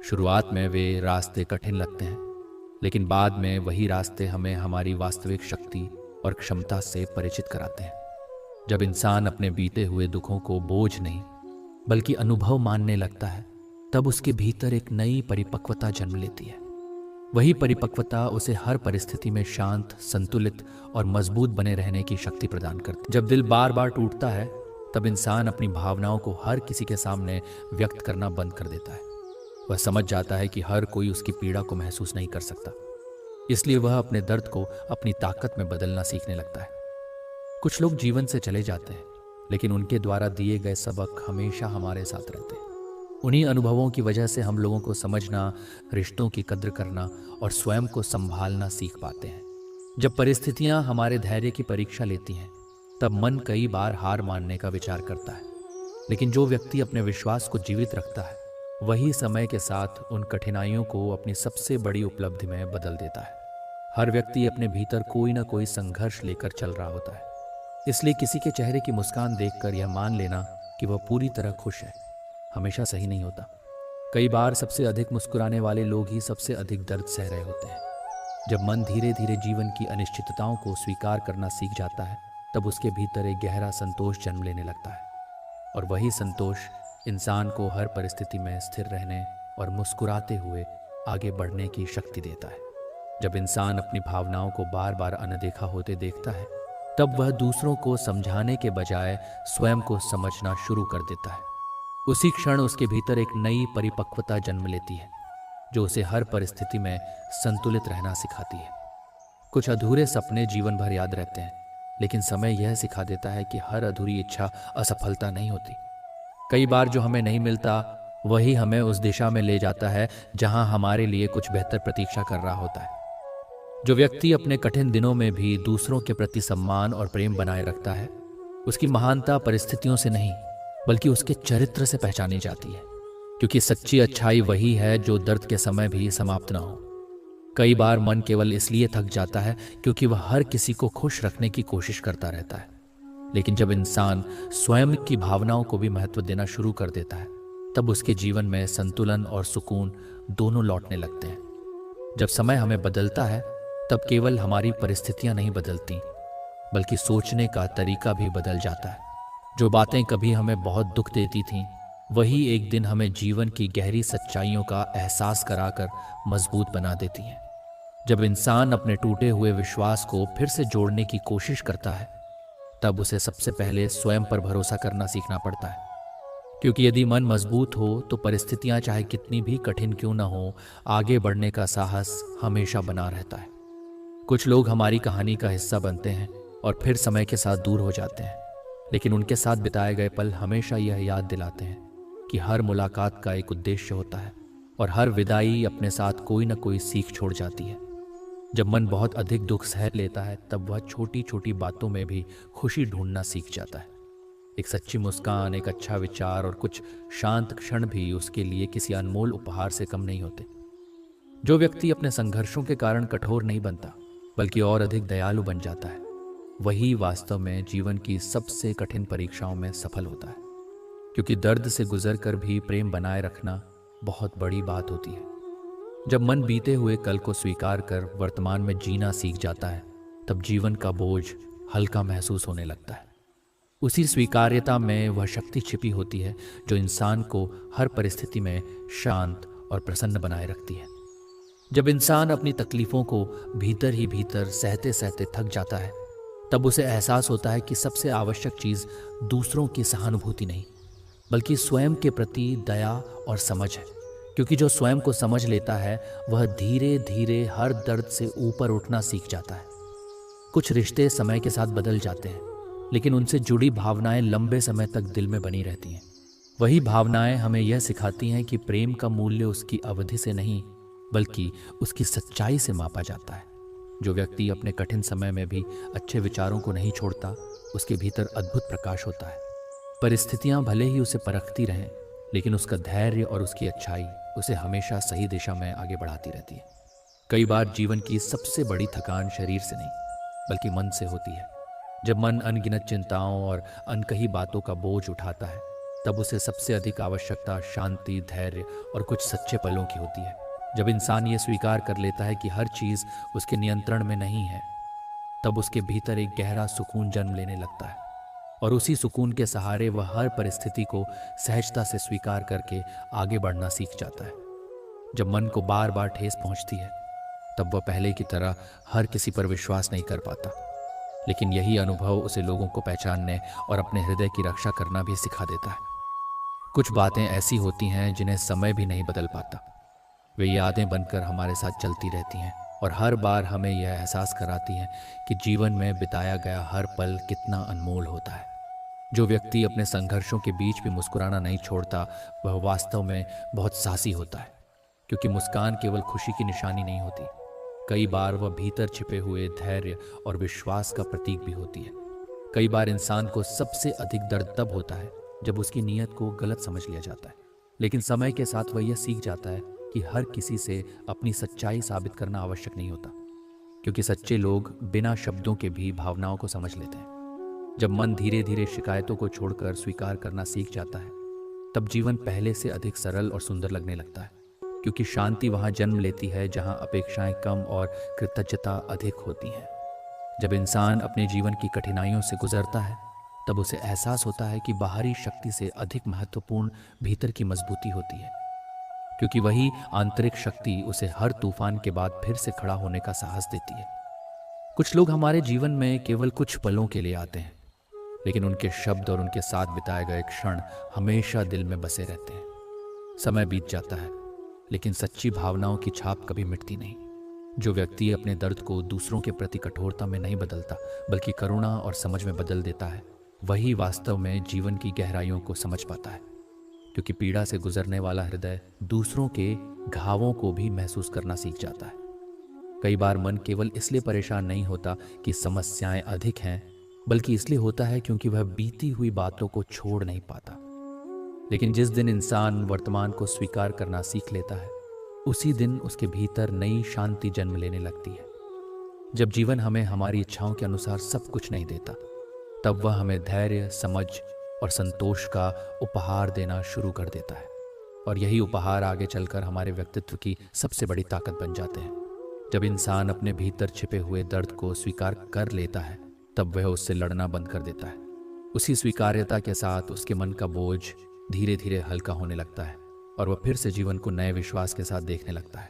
शुरुआत में वे रास्ते कठिन लगते हैं, लेकिन बाद में वही रास्ते हमें हमारी वास्तविक शक्ति और क्षमता से परिचित कराते हैं। जब इंसान अपने बीते हुए दुखों को बोझ नहीं, बल्कि अनुभव मानने लगता है, तब उसके भीतर एक नई परिपक्वता जन्म लेती है। वही परिपक्वता उसे हर परिस्थिति में शांत, संतुलित और मजबूत बने रहने की शक्ति प्रदान करती है। जब दिल बार बार टूटता है, तब इंसान अपनी भावनाओं को हर किसी के सामने व्यक्त करना बंद कर देता है। वह समझ जाता है कि हर कोई उसकी पीड़ा को महसूस नहीं कर सकता, इसलिए वह अपने दर्द को अपनी ताकत में बदलना सीखने लगता है। कुछ लोग जीवन से चले जाते हैं, लेकिन उनके द्वारा दिए गए सबक हमेशा हमारे साथ रहते हैं। उन्हीं अनुभवों की वजह से हम लोगों को समझना, रिश्तों की कद्र करना और स्वयं को संभालना सीख पाते हैं। जब परिस्थितियां हमारे धैर्य की परीक्षा लेती हैं, तब मन कई बार हार मानने का विचार करता है, लेकिन जो व्यक्ति अपने विश्वास को जीवित रखता है, वही समय के साथ उन कठिनाइयों को अपनी सबसे बड़ी उपलब्धि में बदल देता है। हर व्यक्ति अपने भीतर कोई ना कोई संघर्ष लेकर चल रहा होता है, इसलिए किसी के चेहरे की मुस्कान देखकर यह मान लेना कि वह पूरी तरह खुश है हमेशा सही नहीं होता। कई बार सबसे अधिक मुस्कुराने वाले लोग ही सबसे अधिक दर्द सह रहे होते हैं। जब मन धीरे धीरे जीवन की अनिश्चितताओं को स्वीकार करना सीख जाता है, तब उसके भीतर एक गहरा संतोष जन्म लेने लगता है, और वही संतोष इंसान को हर परिस्थिति में स्थिर रहने और मुस्कुराते हुए आगे बढ़ने की शक्ति देता है। जब इंसान अपनी भावनाओं को बार बार अनदेखा होते देखता है, तब वह दूसरों को समझाने के बजाय स्वयं को समझना शुरू कर देता है। उसी क्षण उसके भीतर एक नई परिपक्वता जन्म लेती है, जो उसे हर परिस्थिति में संतुलित रहना सिखाती है। कुछ अधूरे सपने जीवन भर याद रहते हैं, लेकिन समय यह सिखा देता है कि हर अधूरी इच्छा असफलता नहीं होती। कई बार जो हमें नहीं मिलता, वही हमें उस दिशा में ले जाता है जहां हमारे लिए कुछ बेहतर प्रतीक्षा कर रहा होता है। जो व्यक्ति अपने कठिन दिनों में भी दूसरों के प्रति सम्मान और प्रेम बनाए रखता है, उसकी महानता परिस्थितियों से नहीं, बल्कि उसके चरित्र से पहचानी जाती है, क्योंकि सच्ची अच्छाई वही है जो दर्द के समय भी समाप्त न हो। कई बार मन केवल इसलिए थक जाता है क्योंकि वह हर किसी को खुश रखने की कोशिश करता रहता है, लेकिन जब इंसान स्वयं की भावनाओं को भी महत्व देना शुरू कर देता है, तब उसके जीवन में संतुलन और सुकून दोनों लौटने लगते हैं। जब समय हमें बदलता है, तब केवल हमारी परिस्थितियां नहीं बदलती, बल्कि सोचने का तरीका भी बदल जाता है। जो बातें कभी हमें बहुत दुख देती थीं, वही एक दिन हमें जीवन की गहरी सच्चाइयों का एहसास कराकर मजबूत बना देती हैं। जब इंसान अपने टूटे हुए विश्वास को फिर से जोड़ने की कोशिश करता है, तब उसे सबसे पहले स्वयं पर भरोसा करना सीखना पड़ता है, क्योंकि यदि मन मजबूत हो तो परिस्थितियां चाहे कितनी भी कठिन क्यों न हो, आगे बढ़ने का साहस हमेशा बना रहता है। कुछ लोग हमारी कहानी का हिस्सा बनते हैं और फिर समय के साथ दूर हो जाते हैं, लेकिन उनके साथ बिताए गए पल हमेशा यह याद दिलाते हैं कि हर मुलाकात का एक उद्देश्य होता है और हर विदाई अपने साथ कोई न कोई सीख छोड़ जाती है। जब मन बहुत अधिक दुख सह लेता है, तब वह छोटी छोटी बातों में भी खुशी ढूंढना सीख जाता है। एक सच्ची मुस्कान, एक अच्छा विचार और कुछ शांत क्षण भी उसके लिए किसी अनमोल उपहार से कम नहीं होते। जो व्यक्ति अपने संघर्षों के कारण कठोर नहीं बनता, बल्कि और अधिक दयालु बन जाता है, वही वास्तव में जीवन की सबसे कठिन परीक्षाओं में सफल होता है। क्योंकि दर्द से गुजरकर भी प्रेम बनाए रखना बहुत बड़ी बात होती है। जब मन बीते हुए कल को स्वीकार कर वर्तमान में जीना सीख जाता है, तब जीवन का बोझ हल्का महसूस होने लगता है। उसी स्वीकार्यता में वह शक्ति छिपी होती है जो इंसान को हर परिस्थिति में शांत और प्रसन्न बनाए रखती है। जब इंसान अपनी तकलीफों को भीतर ही भीतर सहते सहते थक जाता है, तब उसे एहसास होता है कि सबसे आवश्यक चीज़ दूसरों की सहानुभूति नहीं, बल्कि स्वयं के प्रति दया और समझ है। क्योंकि जो स्वयं को समझ लेता है, वह धीरे धीरे हर दर्द से ऊपर उठना सीख जाता है। कुछ रिश्ते समय के साथ बदल जाते हैं, लेकिन उनसे जुड़ी भावनाएं लंबे समय तक दिल में बनी रहती हैं। वही भावनाएं हमें यह सिखाती हैं कि प्रेम का मूल्य उसकी अवधि से नहीं, बल्कि उसकी सच्चाई से मापा जाता है। जो व्यक्ति अपने कठिन समय में भी अच्छे विचारों को नहीं छोड़ता, उसके भीतर अद्भुत प्रकाश होता है। परिस्थितियां भले ही उसे परखती रहें, लेकिन उसका धैर्य और उसकी अच्छाई उसे हमेशा सही दिशा में आगे बढ़ाती रहती है। कई बार जीवन की सबसे बड़ी थकान शरीर से नहीं, बल्कि मन से होती है। जब मन अनगिनत चिंताओं और अनकही बातों का बोझ उठाता है, तब उसे सबसे अधिक आवश्यकता शांति, धैर्य और कुछ सच्चे पलों की होती है। जब इंसान ये स्वीकार कर लेता है कि हर चीज़ उसके नियंत्रण में नहीं है, तब उसके भीतर एक गहरा सुकून जन्म लेने लगता है, और उसी सुकून के सहारे वह हर परिस्थिति को सहजता से स्वीकार करके आगे बढ़ना सीख जाता है। जब मन को बार बार ठेस पहुंचती है, तब वह पहले की तरह हर किसी पर विश्वास नहीं कर पाता, लेकिन यही अनुभव उसे लोगों को पहचानने और अपने हृदय की रक्षा करना भी सिखा देता है। कुछ बातें ऐसी होती हैं जिन्हें समय भी नहीं बदल पाता। वे यादें बनकर हमारे साथ चलती रहती हैं और हर बार हमें यह एहसास कराती हैं कि जीवन में बिताया गया हर पल कितना अनमोल होता है। जो व्यक्ति अपने संघर्षों के बीच भी मुस्कुराना नहीं छोड़ता, वह वास्तव में बहुत साहसी होता है, क्योंकि मुस्कान केवल खुशी की निशानी नहीं होती। कई बार वह भीतर छिपे हुए धैर्य और विश्वास का प्रतीक भी होती है। कई बार इंसान को सबसे अधिक दर्द तब होता है जब उसकी नीयत को गलत समझ लिया जाता है, लेकिन समय के साथ वह यह सीख जाता है कि हर किसी से अपनी सच्चाई साबित करना आवश्यक नहीं होता, क्योंकि सच्चे लोग बिना शब्दों के भी भावनाओं को समझ लेते हैं। जब मन धीरे धीरे शिकायतों को छोड़कर स्वीकार करना सीख जाता है, तब जीवन पहले से अधिक सरल और सुंदर लगने लगता है, क्योंकि शांति वहाँ जन्म लेती है जहाँ अपेक्षाएं कम और कृतज्ञता अधिक होती हैं। जब इंसान अपने जीवन की कठिनाइयों से गुजरता है, तब उसे एहसास होता है कि बाहरी शक्ति से अधिक महत्वपूर्ण भीतर की मजबूती होती है, क्योंकि वही आंतरिक शक्ति उसे हर तूफान के बाद फिर से खड़ा होने का साहस देती है। कुछ लोग हमारे जीवन में केवल कुछ पलों के लिए आते हैं, लेकिन उनके शब्द और उनके साथ बिताए गए क्षण हमेशा दिल में बसे रहते हैं। समय बीत जाता है, लेकिन सच्ची भावनाओं की छाप कभी मिटती नहीं। जो व्यक्ति अपने दर्द को दूसरों के प्रति कठोरता में नहीं बदलता, बल्कि करुणा और समझ में बदल देता है, वही वास्तव में जीवन की गहराइयों को समझ पाता है। क्योंकि पीड़ा से गुजरने वाला हृदय दूसरों के घावों को भी महसूस करना सीख जाता है। कई बार मन केवल इसलिए परेशान नहीं होता कि समस्याएं अधिक हैं, बल्कि इसलिए होता है क्योंकि वह बीती हुई बातों को छोड़ नहीं पाता। लेकिन जिस दिन इंसान वर्तमान को स्वीकार करना सीख लेता है, उसी दिन उसके भीतर नई शांति जन्म लेने लगती है। जब जीवन हमें हमारी इच्छाओं के अनुसार सब कुछ नहीं देता, तब वह हमें धैर्य, समझ और संतोष का उपहार देना शुरू कर देता है। और यही उपहार आगे चलकर हमारे व्यक्तित्व की सबसे बड़ी ताकत बन जाते हैं। जब इंसान अपने भीतर छिपे हुए दर्द को स्वीकार कर लेता है, तब वह उससे लड़ना बंद कर देता है। उसी स्वीकार्यता के साथ उसके मन का बोझ धीरे धीरे हल्का होने लगता है और वह फिर से जीवन को नए विश्वास के साथ देखने लगता है।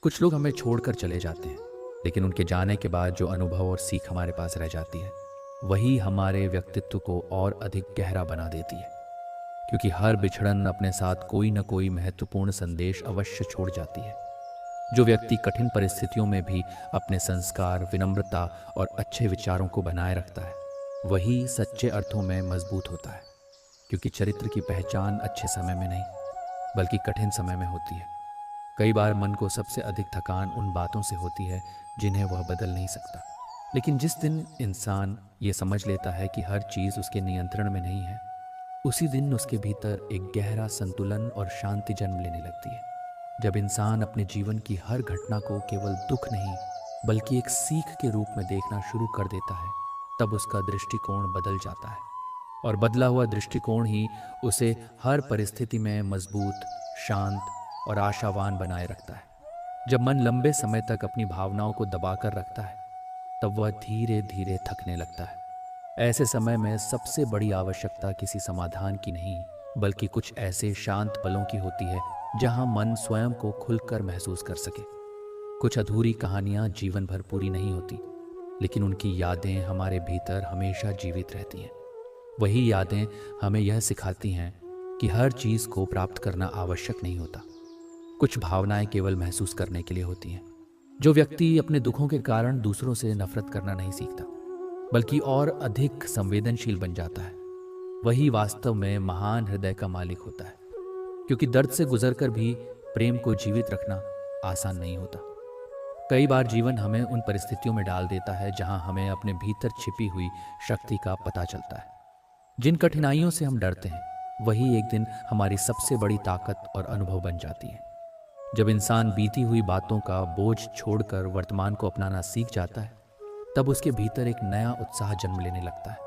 कुछ लोग हमें छोड़कर चले जाते हैं, लेकिन उनके जाने के बाद जो अनुभव और सीख हमारे पास रह जाती है, वही हमारे व्यक्तित्व को और अधिक गहरा बना देती है। क्योंकि हर बिछड़न अपने साथ कोई न कोई महत्वपूर्ण संदेश अवश्य छोड़ जाती है। जो व्यक्ति कठिन परिस्थितियों में भी अपने संस्कार, विनम्रता और अच्छे विचारों को बनाए रखता है, वही सच्चे अर्थों में मजबूत होता है। क्योंकि चरित्र की पहचान अच्छे समय में नहीं, बल्कि कठिन समय में होती है। कई बार मन को सबसे अधिक थकान उन बातों से होती है जिन्हें वह बदल नहीं सकता, लेकिन जिस दिन इंसान ये समझ लेता है कि हर चीज़ उसके नियंत्रण में नहीं है, उसी दिन उसके भीतर एक गहरा संतुलन और शांति जन्म लेने लगती है। जब इंसान अपने जीवन की हर घटना को केवल दुख नहीं, बल्कि एक सीख के रूप में देखना शुरू कर देता है, तब उसका दृष्टिकोण बदल जाता है। और बदला हुआ दृष्टिकोण ही उसे हर परिस्थिति में मजबूत, शांत और आशावान बनाए रखता है। जब मन लंबे समय तक अपनी भावनाओं को दबाकर रखता है, तब वह धीरे धीरे थकने लगता है। ऐसे समय में सबसे बड़ी आवश्यकता किसी समाधान की नहीं, बल्कि कुछ ऐसे शांत पलों की होती है जहां मन स्वयं को खुलकर महसूस कर सके। कुछ अधूरी कहानियां जीवन भर पूरी नहीं होती, लेकिन उनकी यादें हमारे भीतर हमेशा जीवित रहती हैं। वही यादें हमें यह सिखाती हैं कि हर चीज़ को प्राप्त करना आवश्यक नहीं होता। कुछ भावनाएं केवल महसूस करने के लिए होती हैं। जो व्यक्ति अपने दुखों के कारण दूसरों से नफरत करना नहीं सीखता, बल्कि और अधिक संवेदनशील बन जाता है, वही वास्तव में महान हृदय का मालिक होता है। क्योंकि दर्द से गुजरकर भी प्रेम को जीवित रखना आसान नहीं होता। कई बार जीवन हमें उन परिस्थितियों में डाल देता है जहां हमें अपने भीतर छिपी हुई शक्ति का पता चलता है। जिन कठिनाइयों से हम डरते हैं, वही एक दिन हमारी सबसे बड़ी ताकत और अनुभव बन जाती है। जब इंसान बीती हुई बातों का बोझ छोड़कर वर्तमान को अपनाना सीख जाता है, तब उसके भीतर एक नया उत्साह जन्म लेने लगता है।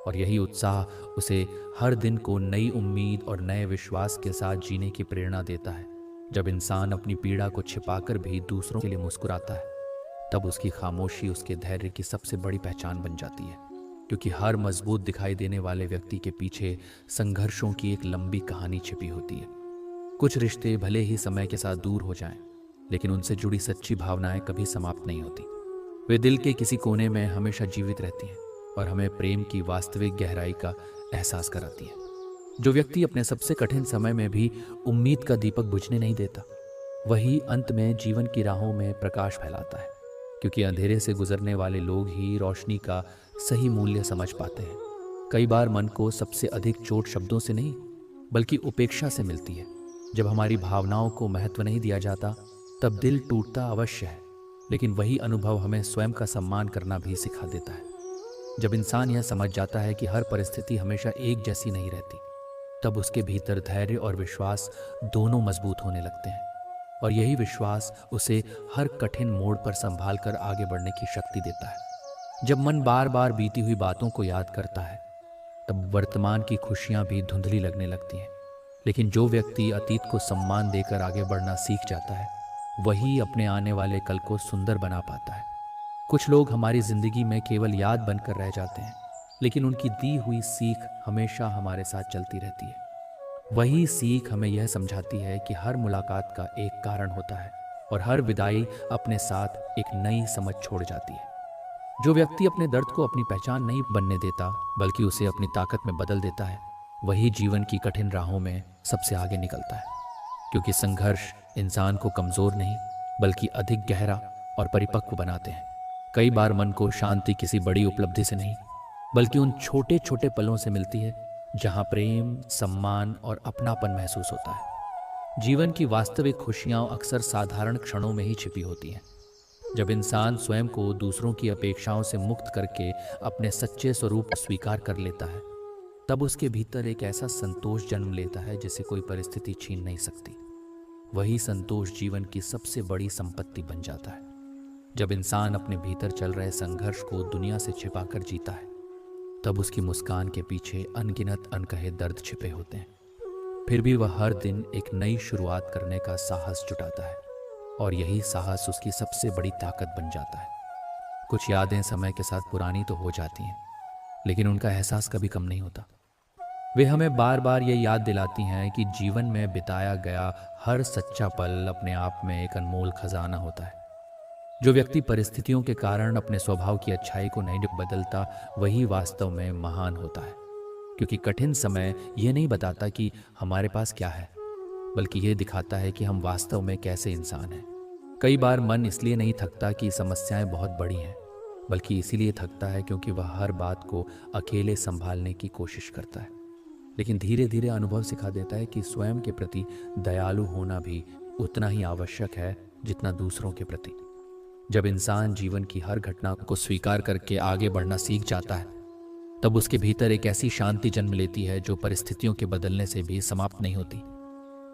और यही उत्साह उसे हर दिन को नई उम्मीद और नए विश्वास के साथ जीने की प्रेरणा देता है। जब इंसान अपनी पीड़ा को छिपाकर भी दूसरों के लिए मुस्कुराता है, तब उसकी खामोशी उसके धैर्य की सबसे बड़ी पहचान बन जाती है। क्योंकि हर मजबूत दिखाई देने वाले व्यक्ति के पीछे संघर्षों की एक लंबी कहानी छिपी होती है। कुछ रिश्ते भले ही समय के साथ दूर हो जाएं, लेकिन उनसे जुड़ी सच्ची भावनाएं कभी समाप्त नहीं होती। वे दिल के किसी कोने में हमेशा जीवित रहती हैं और हमें प्रेम की वास्तविक गहराई का एहसास कराती है। जो व्यक्ति अपने सबसे कठिन समय में भी उम्मीद का दीपक बुझने नहीं देता, वही अंत में जीवन की राहों में प्रकाश फैलाता है, क्योंकि अंधेरे से गुजरने वाले लोग ही रोशनी का सही मूल्य समझ पाते हैं। कई बार मन को सबसे अधिक चोट शब्दों से नहीं, बल्कि उपेक्षा से मिलती है। जब हमारी भावनाओं को महत्व नहीं दिया जाता, तब दिल टूटता अवश्य है, लेकिन वही अनुभव हमें स्वयं का सम्मान करना भी सिखा देता है। जब इंसान यह समझ जाता है कि हर परिस्थिति हमेशा एक जैसी नहीं रहती, तब उसके भीतर धैर्य और विश्वास दोनों मजबूत होने लगते हैं, और यही विश्वास उसे हर कठिन मोड़ पर संभाल कर आगे बढ़ने की शक्ति देता है। जब मन बार बार बीती हुई बातों को याद करता है, तब वर्तमान की खुशियां भी धुंधली लगने लगती हैं। लेकिन जो व्यक्ति अतीत को सम्मान देकर आगे बढ़ना सीख जाता है, वही अपने आने वाले कल को सुंदर बना पाता है। कुछ लोग हमारी जिंदगी में केवल याद बनकर रह जाते हैं, लेकिन उनकी दी हुई सीख हमेशा हमारे साथ चलती रहती है। वही सीख हमें यह समझाती है कि हर मुलाकात का एक कारण होता है, और हर विदाई अपने साथ एक नई समझ छोड़ जाती है। जो व्यक्ति अपने दर्द को अपनी पहचान नहीं बनने देता, बल्कि उसे अपनी ताकत में बदल देता है, वही जीवन की कठिन राहों में सबसे आगे निकलता है। क्योंकि संघर्ष इंसान को कमजोर नहीं, बल्कि अधिक गहरा और परिपक्व बनाते हैं। कई बार मन को शांति किसी बड़ी उपलब्धि से नहीं, बल्कि उन छोटे छोटे पलों से मिलती है, जहां प्रेम, सम्मान और अपनापन महसूस होता है। जीवन की वास्तविक खुशियां अक्सर साधारण क्षणों में ही छिपी होती हैं। जब इंसान स्वयं को दूसरों की अपेक्षाओं से मुक्त करके अपने सच्चे स्वरूप को स्वीकार कर लेता है, तब उसके भीतर एक ऐसा संतोष जन्म लेता है जिसे कोई परिस्थिति छीन नहीं सकती। वही संतोष जीवन की सबसे बड़ी संपत्ति बन जाता है। जब इंसान अपने भीतर चल रहे संघर्ष को दुनिया से छिपाकर जीता है, तब उसकी मुस्कान के पीछे अनगिनत अनकहे दर्द छिपे होते हैं। फिर भी वह हर दिन एक नई शुरुआत करने का साहस जुटाता है, और यही साहस उसकी सबसे बड़ी ताकत बन जाता है। कुछ यादें समय के साथ पुरानी तो हो जाती हैं, लेकिन उनका एहसास कभी कम नहीं होता। वे हमें बार बार ये याद दिलाती हैं कि जीवन में बिताया गया हर सच्चा पल अपने आप में एक अनमोल खजाना होता है। जो व्यक्ति परिस्थितियों के कारण अपने स्वभाव की अच्छाई को नहीं बदलता, वही वास्तव में महान होता है। क्योंकि कठिन समय ये नहीं बताता कि हमारे पास क्या है, बल्कि ये दिखाता है कि हम वास्तव में कैसे इंसान हैं। कई बार मन इसलिए नहीं थकता कि समस्याएं बहुत बड़ी हैं, बल्कि इसीलिए थकता है क्योंकि वह हर बात को अकेले संभालने की कोशिश करता है। लेकिन धीरे धीरे अनुभव सिखा देता है कि स्वयं के प्रति दयालु होना भी उतना ही आवश्यक है जितना दूसरों के प्रति। जब इंसान जीवन की हर घटना को स्वीकार करके आगे बढ़ना सीख जाता है, तब उसके भीतर एक ऐसी शांति जन्म लेती है जो परिस्थितियों के बदलने से भी समाप्त नहीं होती,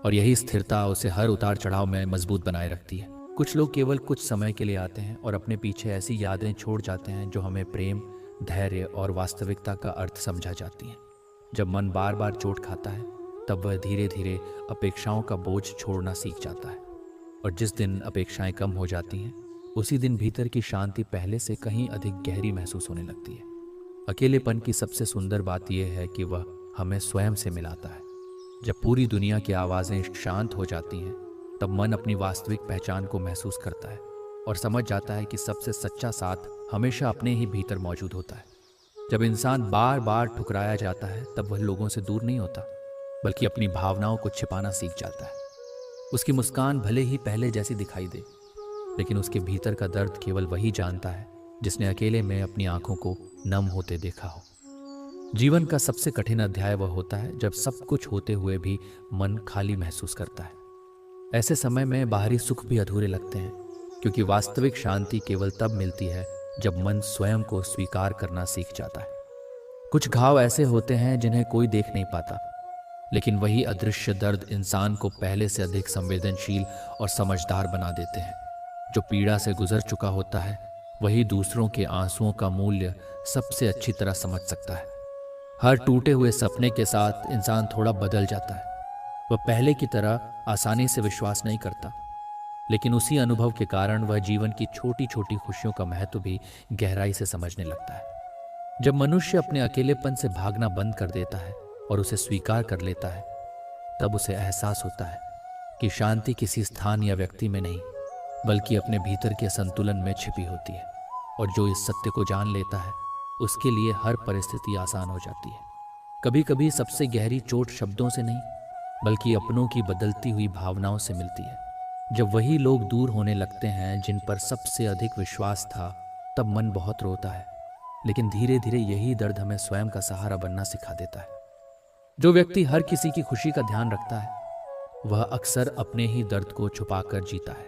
और यही स्थिरता उसे हर उतार चढ़ाव में मजबूत बनाए रखती है। कुछ लोग केवल कुछ समय के लिए आते हैं और अपने पीछे ऐसी यादें छोड़ जाते हैं जो हमें प्रेम, धैर्य और वास्तविकता का अर्थ समझा जाती हैं। जब मन बार बार चोट खाता है, तब वह धीरे धीरे अपेक्षाओं का बोझ छोड़ना सीख जाता है, और जिस दिन अपेक्षाएं कम हो जाती हैं, उसी दिन भीतर की शांति पहले से कहीं अधिक गहरी महसूस होने लगती है। अकेलेपन की सबसे सुंदर बात यह है कि वह हमें स्वयं से मिलाता है। जब पूरी दुनिया की आवाज़ें शांत हो जाती हैं, तब मन अपनी वास्तविक पहचान को महसूस करता है और समझ जाता है कि सबसे सच्चा साथ हमेशा अपने ही भीतर मौजूद होता है। जब इंसान बार बार ठुकराया जाता है, तब वह लोगों से दूर नहीं होता, बल्कि अपनी भावनाओं को छिपाना सीख जाता है। उसकी मुस्कान भले ही पहले जैसी दिखाई दे, लेकिन उसके भीतर का दर्द केवल वही जानता है जिसने अकेले में अपनी आंखों को नम होते देखा हो। जीवन का सबसे कठिन अध्याय वह होता है जब सब कुछ होते हुए भी मन खाली महसूस करता है। ऐसे समय में बाहरी सुख भी अधूरे लगते हैं, क्योंकि वास्तविक शांति केवल तब मिलती है जब मन स्वयं को स्वीकार करना सीख जाता है। कुछ घाव ऐसे होते हैं जिन्हें कोई देख नहीं पाता, लेकिन वही अदृश्य दर्द इंसान को पहले से अधिक संवेदनशील और समझदार बना देते हैं। जो पीड़ा से गुजर चुका होता है, वही दूसरों के आंसुओं का मूल्य सबसे अच्छी तरह समझ सकता है। हर टूटे हुए सपने के साथ इंसान थोड़ा बदल जाता है। वह पहले की तरह आसानी से विश्वास नहीं करता, लेकिन उसी अनुभव के कारण वह जीवन की छोटी छोटी खुशियों का महत्व भी गहराई से समझने लगता है। जब मनुष्य अपने अकेलेपन से भागना बंद कर देता है और उसे स्वीकार कर लेता है, तब उसे एहसास होता है कि शांति किसी स्थान या व्यक्ति में नहीं, बल्कि अपने भीतर के संतुलन में छिपी होती है। और जो इस सत्य को जान लेता है, उसके लिए हर परिस्थिति आसान हो जाती है। कभी कभी सबसे गहरी चोट शब्दों से नहीं, बल्कि अपनों की बदलती हुई भावनाओं से मिलती है। जब वही लोग दूर होने लगते हैं जिन पर सबसे अधिक विश्वास था, तब मन बहुत रोता है। लेकिन धीरे धीरे यही दर्द हमें स्वयं का सहारा बनना सिखा देता है। जो व्यक्ति हर किसी की खुशी का ध्यान रखता है, वह अक्सर अपने ही दर्द को छुपाकर जीता है।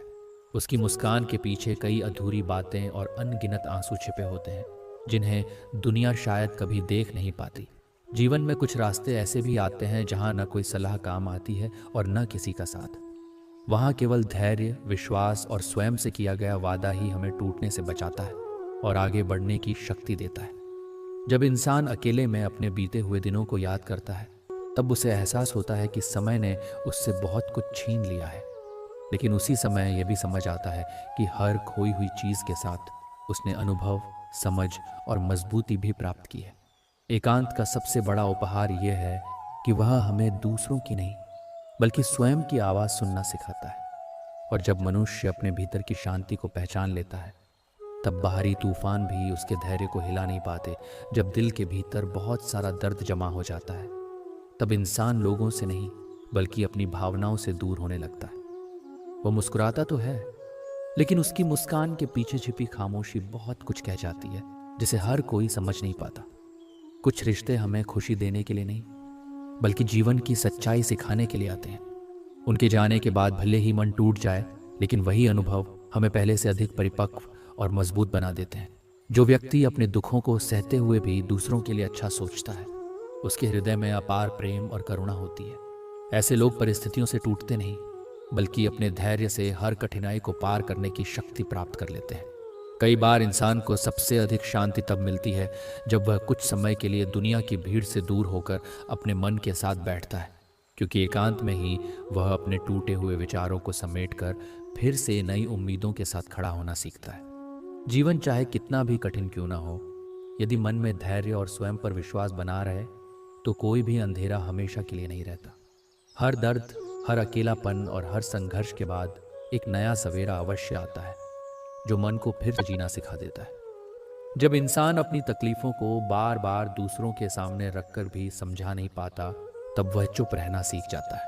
उसकी मुस्कान के पीछे कई अधूरी बातें और अनगिनत आंसू छिपे होते हैं, जिन्हें दुनिया शायद कभी देख नहीं पाती। जीवन में कुछ रास्ते ऐसे भी आते हैं जहां न कोई सलाह काम आती है और न किसी का साथ। वहां केवल धैर्य, विश्वास और स्वयं से किया गया वादा ही हमें टूटने से बचाता है और आगे बढ़ने की शक्ति देता है। जब इंसान अकेले में अपने बीते हुए दिनों को याद करता है, तब उसे एहसास होता है कि समय ने उससे बहुत कुछ छीन लिया है। लेकिन उसी समय यह भी समझ आता है कि हर खोई हुई चीज़ के साथ उसने अनुभव, समझ और मजबूती भी प्राप्त की है। एकांत का सबसे बड़ा उपहार यह है कि वह हमें दूसरों की नहीं, बल्कि स्वयं की आवाज़ सुनना सिखाता है। और जब मनुष्य अपने भीतर की शांति को पहचान लेता है, तब बाहरी तूफान भी उसके धैर्य को हिला नहीं पाते। जब दिल के भीतर बहुत सारा दर्द जमा हो जाता है, तब इंसान लोगों से नहीं, बल्कि अपनी भावनाओं से दूर होने लगता है। वो मुस्कुराता तो है, लेकिन उसकी मुस्कान के पीछे छिपी खामोशी बहुत कुछ कह जाती है, जिसे हर कोई समझ नहीं पाता। कुछ रिश्ते हमें खुशी देने के लिए नहीं, बल्कि जीवन की सच्चाई सिखाने के लिए आते हैं। उनके जाने के बाद भले ही मन टूट जाए, लेकिन वही अनुभव हमें पहले से अधिक परिपक्व और मजबूत बना देते हैं। जो व्यक्ति अपने दुखों को सहते हुए भी दूसरों के लिए अच्छा सोचता है, उसके हृदय में अपार प्रेम और करुणा होती है। ऐसे लोग परिस्थितियों से टूटते नहीं, बल्कि अपने धैर्य से हर कठिनाई को पार करने की शक्ति प्राप्त कर लेते हैं। कई बार इंसान को सबसे अधिक शांति तब मिलती है जब वह कुछ समय के लिए दुनिया की भीड़ से दूर होकर अपने मन के साथ बैठता है, क्योंकि एकांत में ही वह अपने टूटे हुए विचारों को समेटकर फिर से नई उम्मीदों के साथ खड़ा होना सीखता है। जीवन चाहे कितना भी कठिन क्यों ना हो, यदि मन में धैर्य और स्वयं पर विश्वास बना रहे, तो कोई भी अंधेरा हमेशा के लिए नहीं रहता। हर दर्द, हर अकेलापन और हर संघर्ष के बाद एक नया सवेरा अवश्य आता है, जो मन को फिर जीना सिखा देता है। जब इंसान अपनी तकलीफों को बार बार दूसरों के सामने रखकर भी समझा नहीं पाता, तब वह चुप रहना सीख जाता है।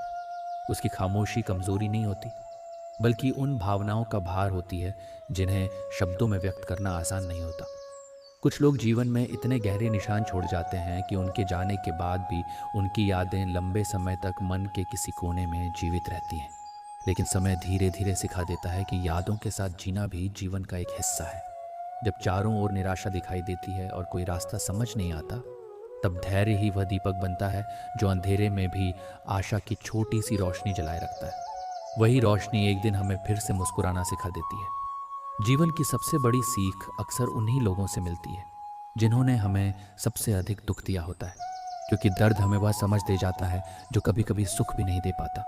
उसकी खामोशी कमजोरी नहीं होती, बल्कि उन भावनाओं का भार होती है जिन्हें शब्दों में व्यक्त करना आसान नहीं होता। कुछ लोग जीवन में इतने गहरे निशान छोड़ जाते हैं कि उनके जाने के बाद भी उनकी यादें लंबे समय तक मन के किसी कोने में जीवित रहती हैं। लेकिन समय धीरे धीरे सिखा देता है कि यादों के साथ जीना भी जीवन का एक हिस्सा है। जब चारों ओर निराशा दिखाई देती है और कोई रास्ता समझ नहीं आता, तब धैर्य ही वह दीपक बनता है जो अंधेरे में भी आशा की छोटी सी रोशनी जलाए रखता है। वही रोशनी एक दिन हमें फिर से मुस्कुराना सिखा देती है। जीवन की सबसे बड़ी सीख अक्सर उन्हीं लोगों से मिलती है जिन्होंने हमें सबसे अधिक दुख दिया होता है, क्योंकि दर्द हमें वह समझ दे जाता है जो कभी कभी सुख भी नहीं दे पाता।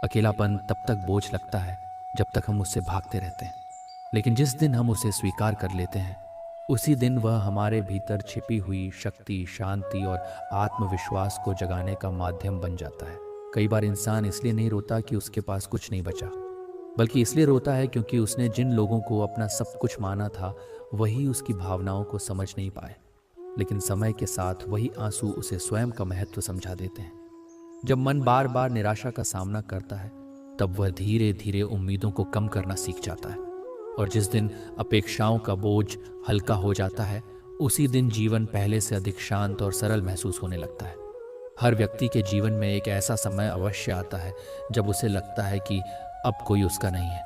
अकेलापन तब तक बोझ लगता है जब तक हम उससे भागते रहते हैं, लेकिन जिस दिन हम उसे स्वीकार कर लेते हैं, उसी दिन वह हमारे भीतर छिपी हुई शक्ति, शांति और आत्मविश्वास को जगाने का माध्यम बन जाता है। कई बार इंसान इसलिए नहीं रोता कि उसके पास कुछ नहीं बचा, बल्कि इसलिए रोता है क्योंकि उसने जिन लोगों को अपना सब कुछ माना था, वही उसकी भावनाओं को समझ नहीं पाए। लेकिन समय के साथ वही आंसू उसे स्वयं का महत्व समझा देते हैं। जब मन बार बार निराशा का सामना करता है, तब वह धीरे धीरे उम्मीदों को कम करना सीख जाता है। और जिस दिन अपेक्षाओं का बोझ हल्का हो जाता है, उसी दिन जीवन पहले से अधिक शांत और सरल महसूस होने लगता है। हर व्यक्ति के जीवन में एक ऐसा समय अवश्य आता है जब उसे लगता है कि अब कोई उसका नहीं है,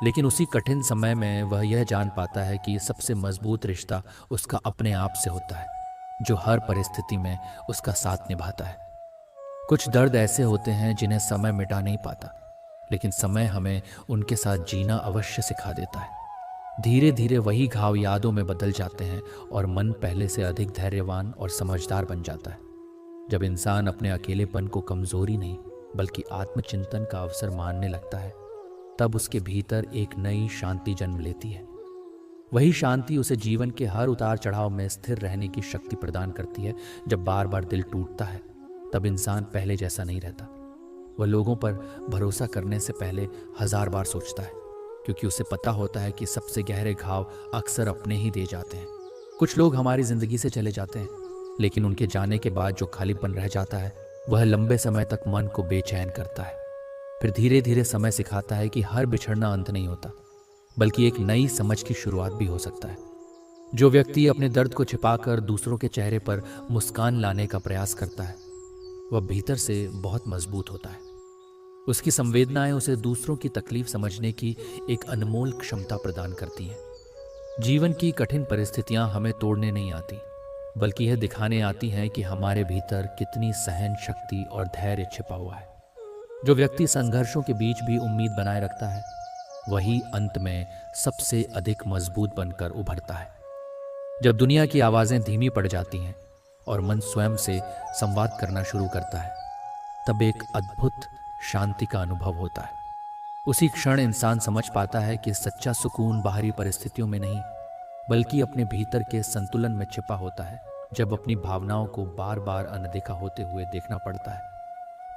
लेकिन उसी कठिन समय में वह यह जान पाता है कि सबसे मजबूत रिश्ता उसका अपने आप से होता है, जो हर परिस्थिति में उसका साथ निभाता है। कुछ दर्द ऐसे होते हैं जिन्हें समय मिटा नहीं पाता, लेकिन समय हमें उनके साथ जीना अवश्य सिखा देता है। धीरे धीरे वही घाव यादों में बदल जाते हैं और मन पहले से अधिक धैर्यवान और समझदार बन जाता है। जब इंसान अपने अकेलेपन को कमजोरी नहीं, बल्कि आत्मचिंतन का अवसर मानने लगता है, तब उसके भीतर एक नई शांति जन्म लेती है। वही शांति उसे जीवन के हर उतार चढ़ाव में स्थिर रहने की शक्ति प्रदान करती है। जब बार बार दिल टूटता है, तब इंसान पहले जैसा नहीं रहता। वह लोगों पर भरोसा करने से पहले 1000 बार सोचता है, क्योंकि उसे पता होता है कि सबसे गहरे घाव अक्सर अपने ही दे जाते हैं। कुछ लोग हमारी जिंदगी से चले जाते हैं, लेकिन उनके जाने के बाद जो खालीपन रह जाता है वह लंबे समय तक मन को बेचैन करता है। फिर धीरे धीरे समय सिखाता है कि हर बिछड़ना अंत नहीं होता, बल्कि एक नई समझ की शुरुआत भी हो सकता है। जो व्यक्ति अपने दर्द को छिपाकर दूसरों के चेहरे पर मुस्कान लाने का प्रयास करता है वह भीतर से बहुत मजबूत होता है। उसकी संवेदनाएं उसे दूसरों की तकलीफ समझने की एक अनमोल क्षमता प्रदान करती हैं। जीवन की कठिन परिस्थितियां हमें तोड़ने नहीं आती, बल्कि यह दिखाने आती हैं कि हमारे भीतर कितनी सहन शक्ति और धैर्य छिपा हुआ है। जो व्यक्ति संघर्षों के बीच भी उम्मीद बनाए रखता है वही अंत में सबसे अधिक मजबूत बनकर उभरता है। जब दुनिया की आवाजें धीमी पड़ जाती हैं और मन स्वयं से संवाद करना शुरू करता है तब एक अद्भुत शांति का अनुभव होता है। उसी क्षण इंसान समझ पाता है कि सच्चा सुकून बाहरी परिस्थितियों में नहीं बल्कि अपने भीतर के संतुलन में छिपा होता है। जब अपनी भावनाओं को बार बार अनदेखा होते हुए देखना पड़ता है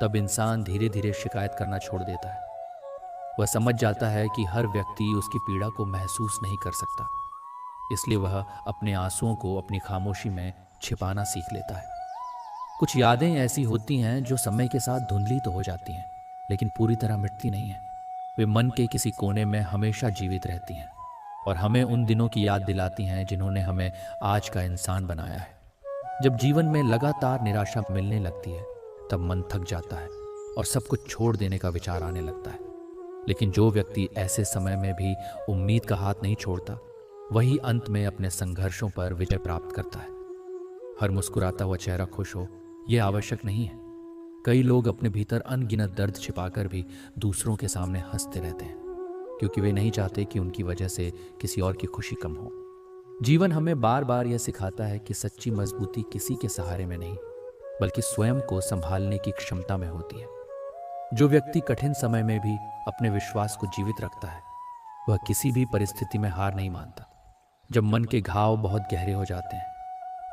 तब इंसान धीरे धीरे शिकायत करना छोड़ देता है। वह समझ जाता है कि हर व्यक्ति उसकी पीड़ा को महसूस नहीं कर सकता, इसलिए वह अपने आंसुओं को अपनी खामोशी में छिपाना सीख लेता है। कुछ यादें ऐसी होती हैं जो समय के साथ धुंधली तो हो जाती हैं लेकिन पूरी तरह मिटती नहीं हैं। वे मन के किसी कोने में हमेशा जीवित रहती हैं और हमें उन दिनों की याद दिलाती हैं जिन्होंने हमें आज का इंसान बनाया है। जब जीवन में लगातार निराशा मिलने लगती है तब मन थक जाता है और सब कुछ छोड़ देने का विचार आने लगता है। लेकिन जो व्यक्ति ऐसे समय में भी उम्मीद का हाथ नहीं छोड़ता वही अंत में अपने संघर्षों पर विजय प्राप्त करता है। हर मुस्कुराता हुआ चेहरा खुश हो यह आवश्यक नहीं है। कई लोग अपने भीतर अनगिनत दर्द छिपाकर भी दूसरों के सामने हंसते रहते हैं क्योंकि वे नहीं चाहते कि उनकी वजह से किसी और की खुशी कम हो। जीवन हमें बार बार यह सिखाता है कि सच्ची मजबूती किसी के सहारे में नहीं बल्कि स्वयं को संभालने की क्षमता में होती है। जो व्यक्ति कठिन समय में भी अपने विश्वास को जीवित रखता है वह किसी भी परिस्थिति में हार नहीं मानता। जब मन के घाव बहुत गहरे हो जाते हैं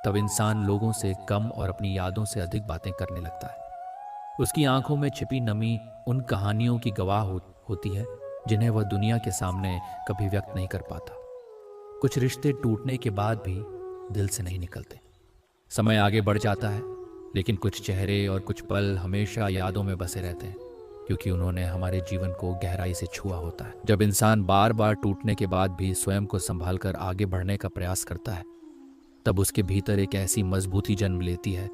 तब इंसान लोगों से कम और अपनी यादों से अधिक बातें करने लगता है। उसकी आंखों में छिपी नमी उन कहानियों की गवाह होती है जिन्हें वह दुनिया के सामने कभी व्यक्त नहीं कर पाता। कुछ रिश्ते टूटने के बाद भी दिल से नहीं निकलते। समय आगे बढ़ जाता है लेकिन कुछ चेहरे और कुछ पल हमेशा यादों में बसे रहते हैं क्योंकि उन्होंने हमारे जीवन को गहराई से छुआ होता है। जब इंसान बार बार टूटने के बाद भी स्वयं को संभाल कर आगे बढ़ने का प्रयास करता है तब उसके भीतर एक ऐसी मजबूती जन्म लेती है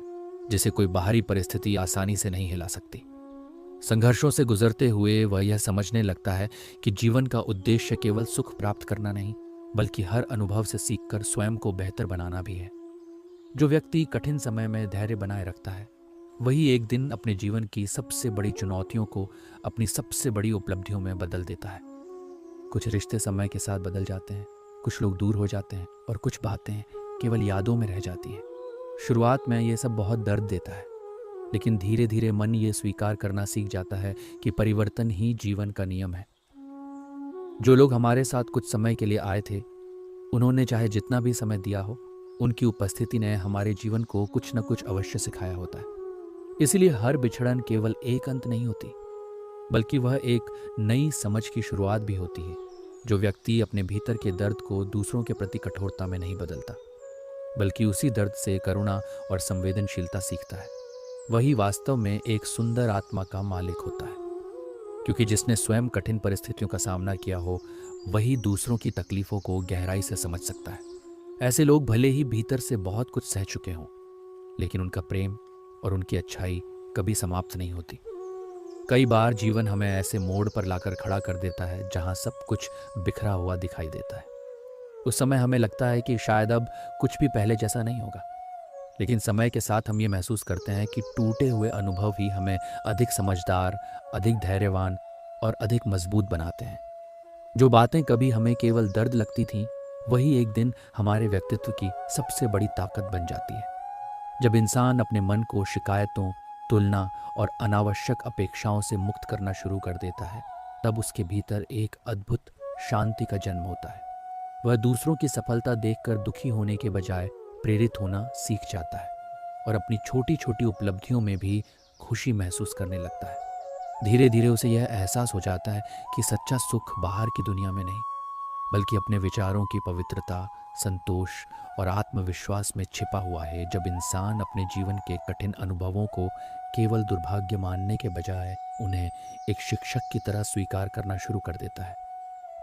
जिसे कोई बाहरी परिस्थिति आसानी से नहीं हिला सकती। संघर्षों से गुजरते हुए वह यह समझने लगता है कि जीवन का उद्देश्य केवल सुख प्राप्त करना नहीं बल्कि हर अनुभव से सीखकर स्वयं को बेहतर बनाना भी है। जो व्यक्ति कठिन समय में धैर्य बनाए रखता है वही एक दिन अपने जीवन की सबसे बड़ी चुनौतियों को अपनी सबसे बड़ी उपलब्धियों में बदल देता है। कुछ रिश्ते समय के साथ बदल जाते हैं, कुछ लोग दूर हो जाते हैं और कुछ बातें केवल यादों में रह जाती हैं। शुरुआत में ये सब बहुत दर्द देता है लेकिन धीरे धीरे मन ये स्वीकार करना सीख जाता है कि परिवर्तन ही जीवन का नियम है। जो लोग हमारे साथ कुछ समय के लिए आए थे उन्होंने चाहे जितना भी समय दिया हो उनकी उपस्थिति ने हमारे जीवन को कुछ न कुछ अवश्य सिखाया होता है। इसलिए हर बिछड़न केवल एक अंत नहीं होती बल्कि वह एक नई समझ की शुरुआत भी होती है। जो व्यक्ति अपने भीतर के दर्द को दूसरों के प्रति कठोरता में नहीं बदलता बल्कि उसी दर्द से करुणा और संवेदनशीलता सीखता है वही वास्तव में एक सुंदर आत्मा का मालिक होता है। क्योंकि जिसने स्वयं कठिन परिस्थितियों का सामना किया हो वही दूसरों की तकलीफों को गहराई से समझ सकता है। ऐसे लोग भले ही भीतर से बहुत कुछ सह चुके हों लेकिन उनका प्रेम और उनकी अच्छाई कभी समाप्त नहीं होती। कई बार जीवन हमें ऐसे मोड़ पर लाकर खड़ा कर देता है जहां सब कुछ बिखरा हुआ दिखाई देता है। उस समय हमें लगता है कि शायद अब कुछ भी पहले जैसा नहीं होगा, लेकिन समय के साथ हम ये महसूस करते हैं कि टूटे हुए अनुभव ही हमें अधिक समझदार, अधिक धैर्यवान और अधिक मजबूत बनाते हैं। जो बातें कभी हमें केवल दर्द लगती थीं वही एक दिन हमारे व्यक्तित्व की सबसे बड़ी ताकत बन जाती है। जब इंसान अपने मन को शिकायतों, तुलना और अनावश्यक अपेक्षाओं से मुक्त करना शुरू कर देता है तब उसके भीतर एक अद्भुत शांति का जन्म होता है। वह दूसरों की सफलता देखकर दुखी होने के बजाय प्रेरित होना सीख जाता है और अपनी छोटी छोटी उपलब्धियों में भी खुशी महसूस करने लगता है। धीरे धीरे उसे यह एहसास हो जाता है कि सच्चा सुख बाहर की दुनिया में नहीं बल्कि अपने विचारों की पवित्रता, संतोष और आत्मविश्वास में छिपा हुआ है। जब इंसान अपने जीवन के कठिन अनुभवों को केवल दुर्भाग्य मानने के बजाय उन्हें एक शिक्षक की तरह स्वीकार करना शुरू कर देता है,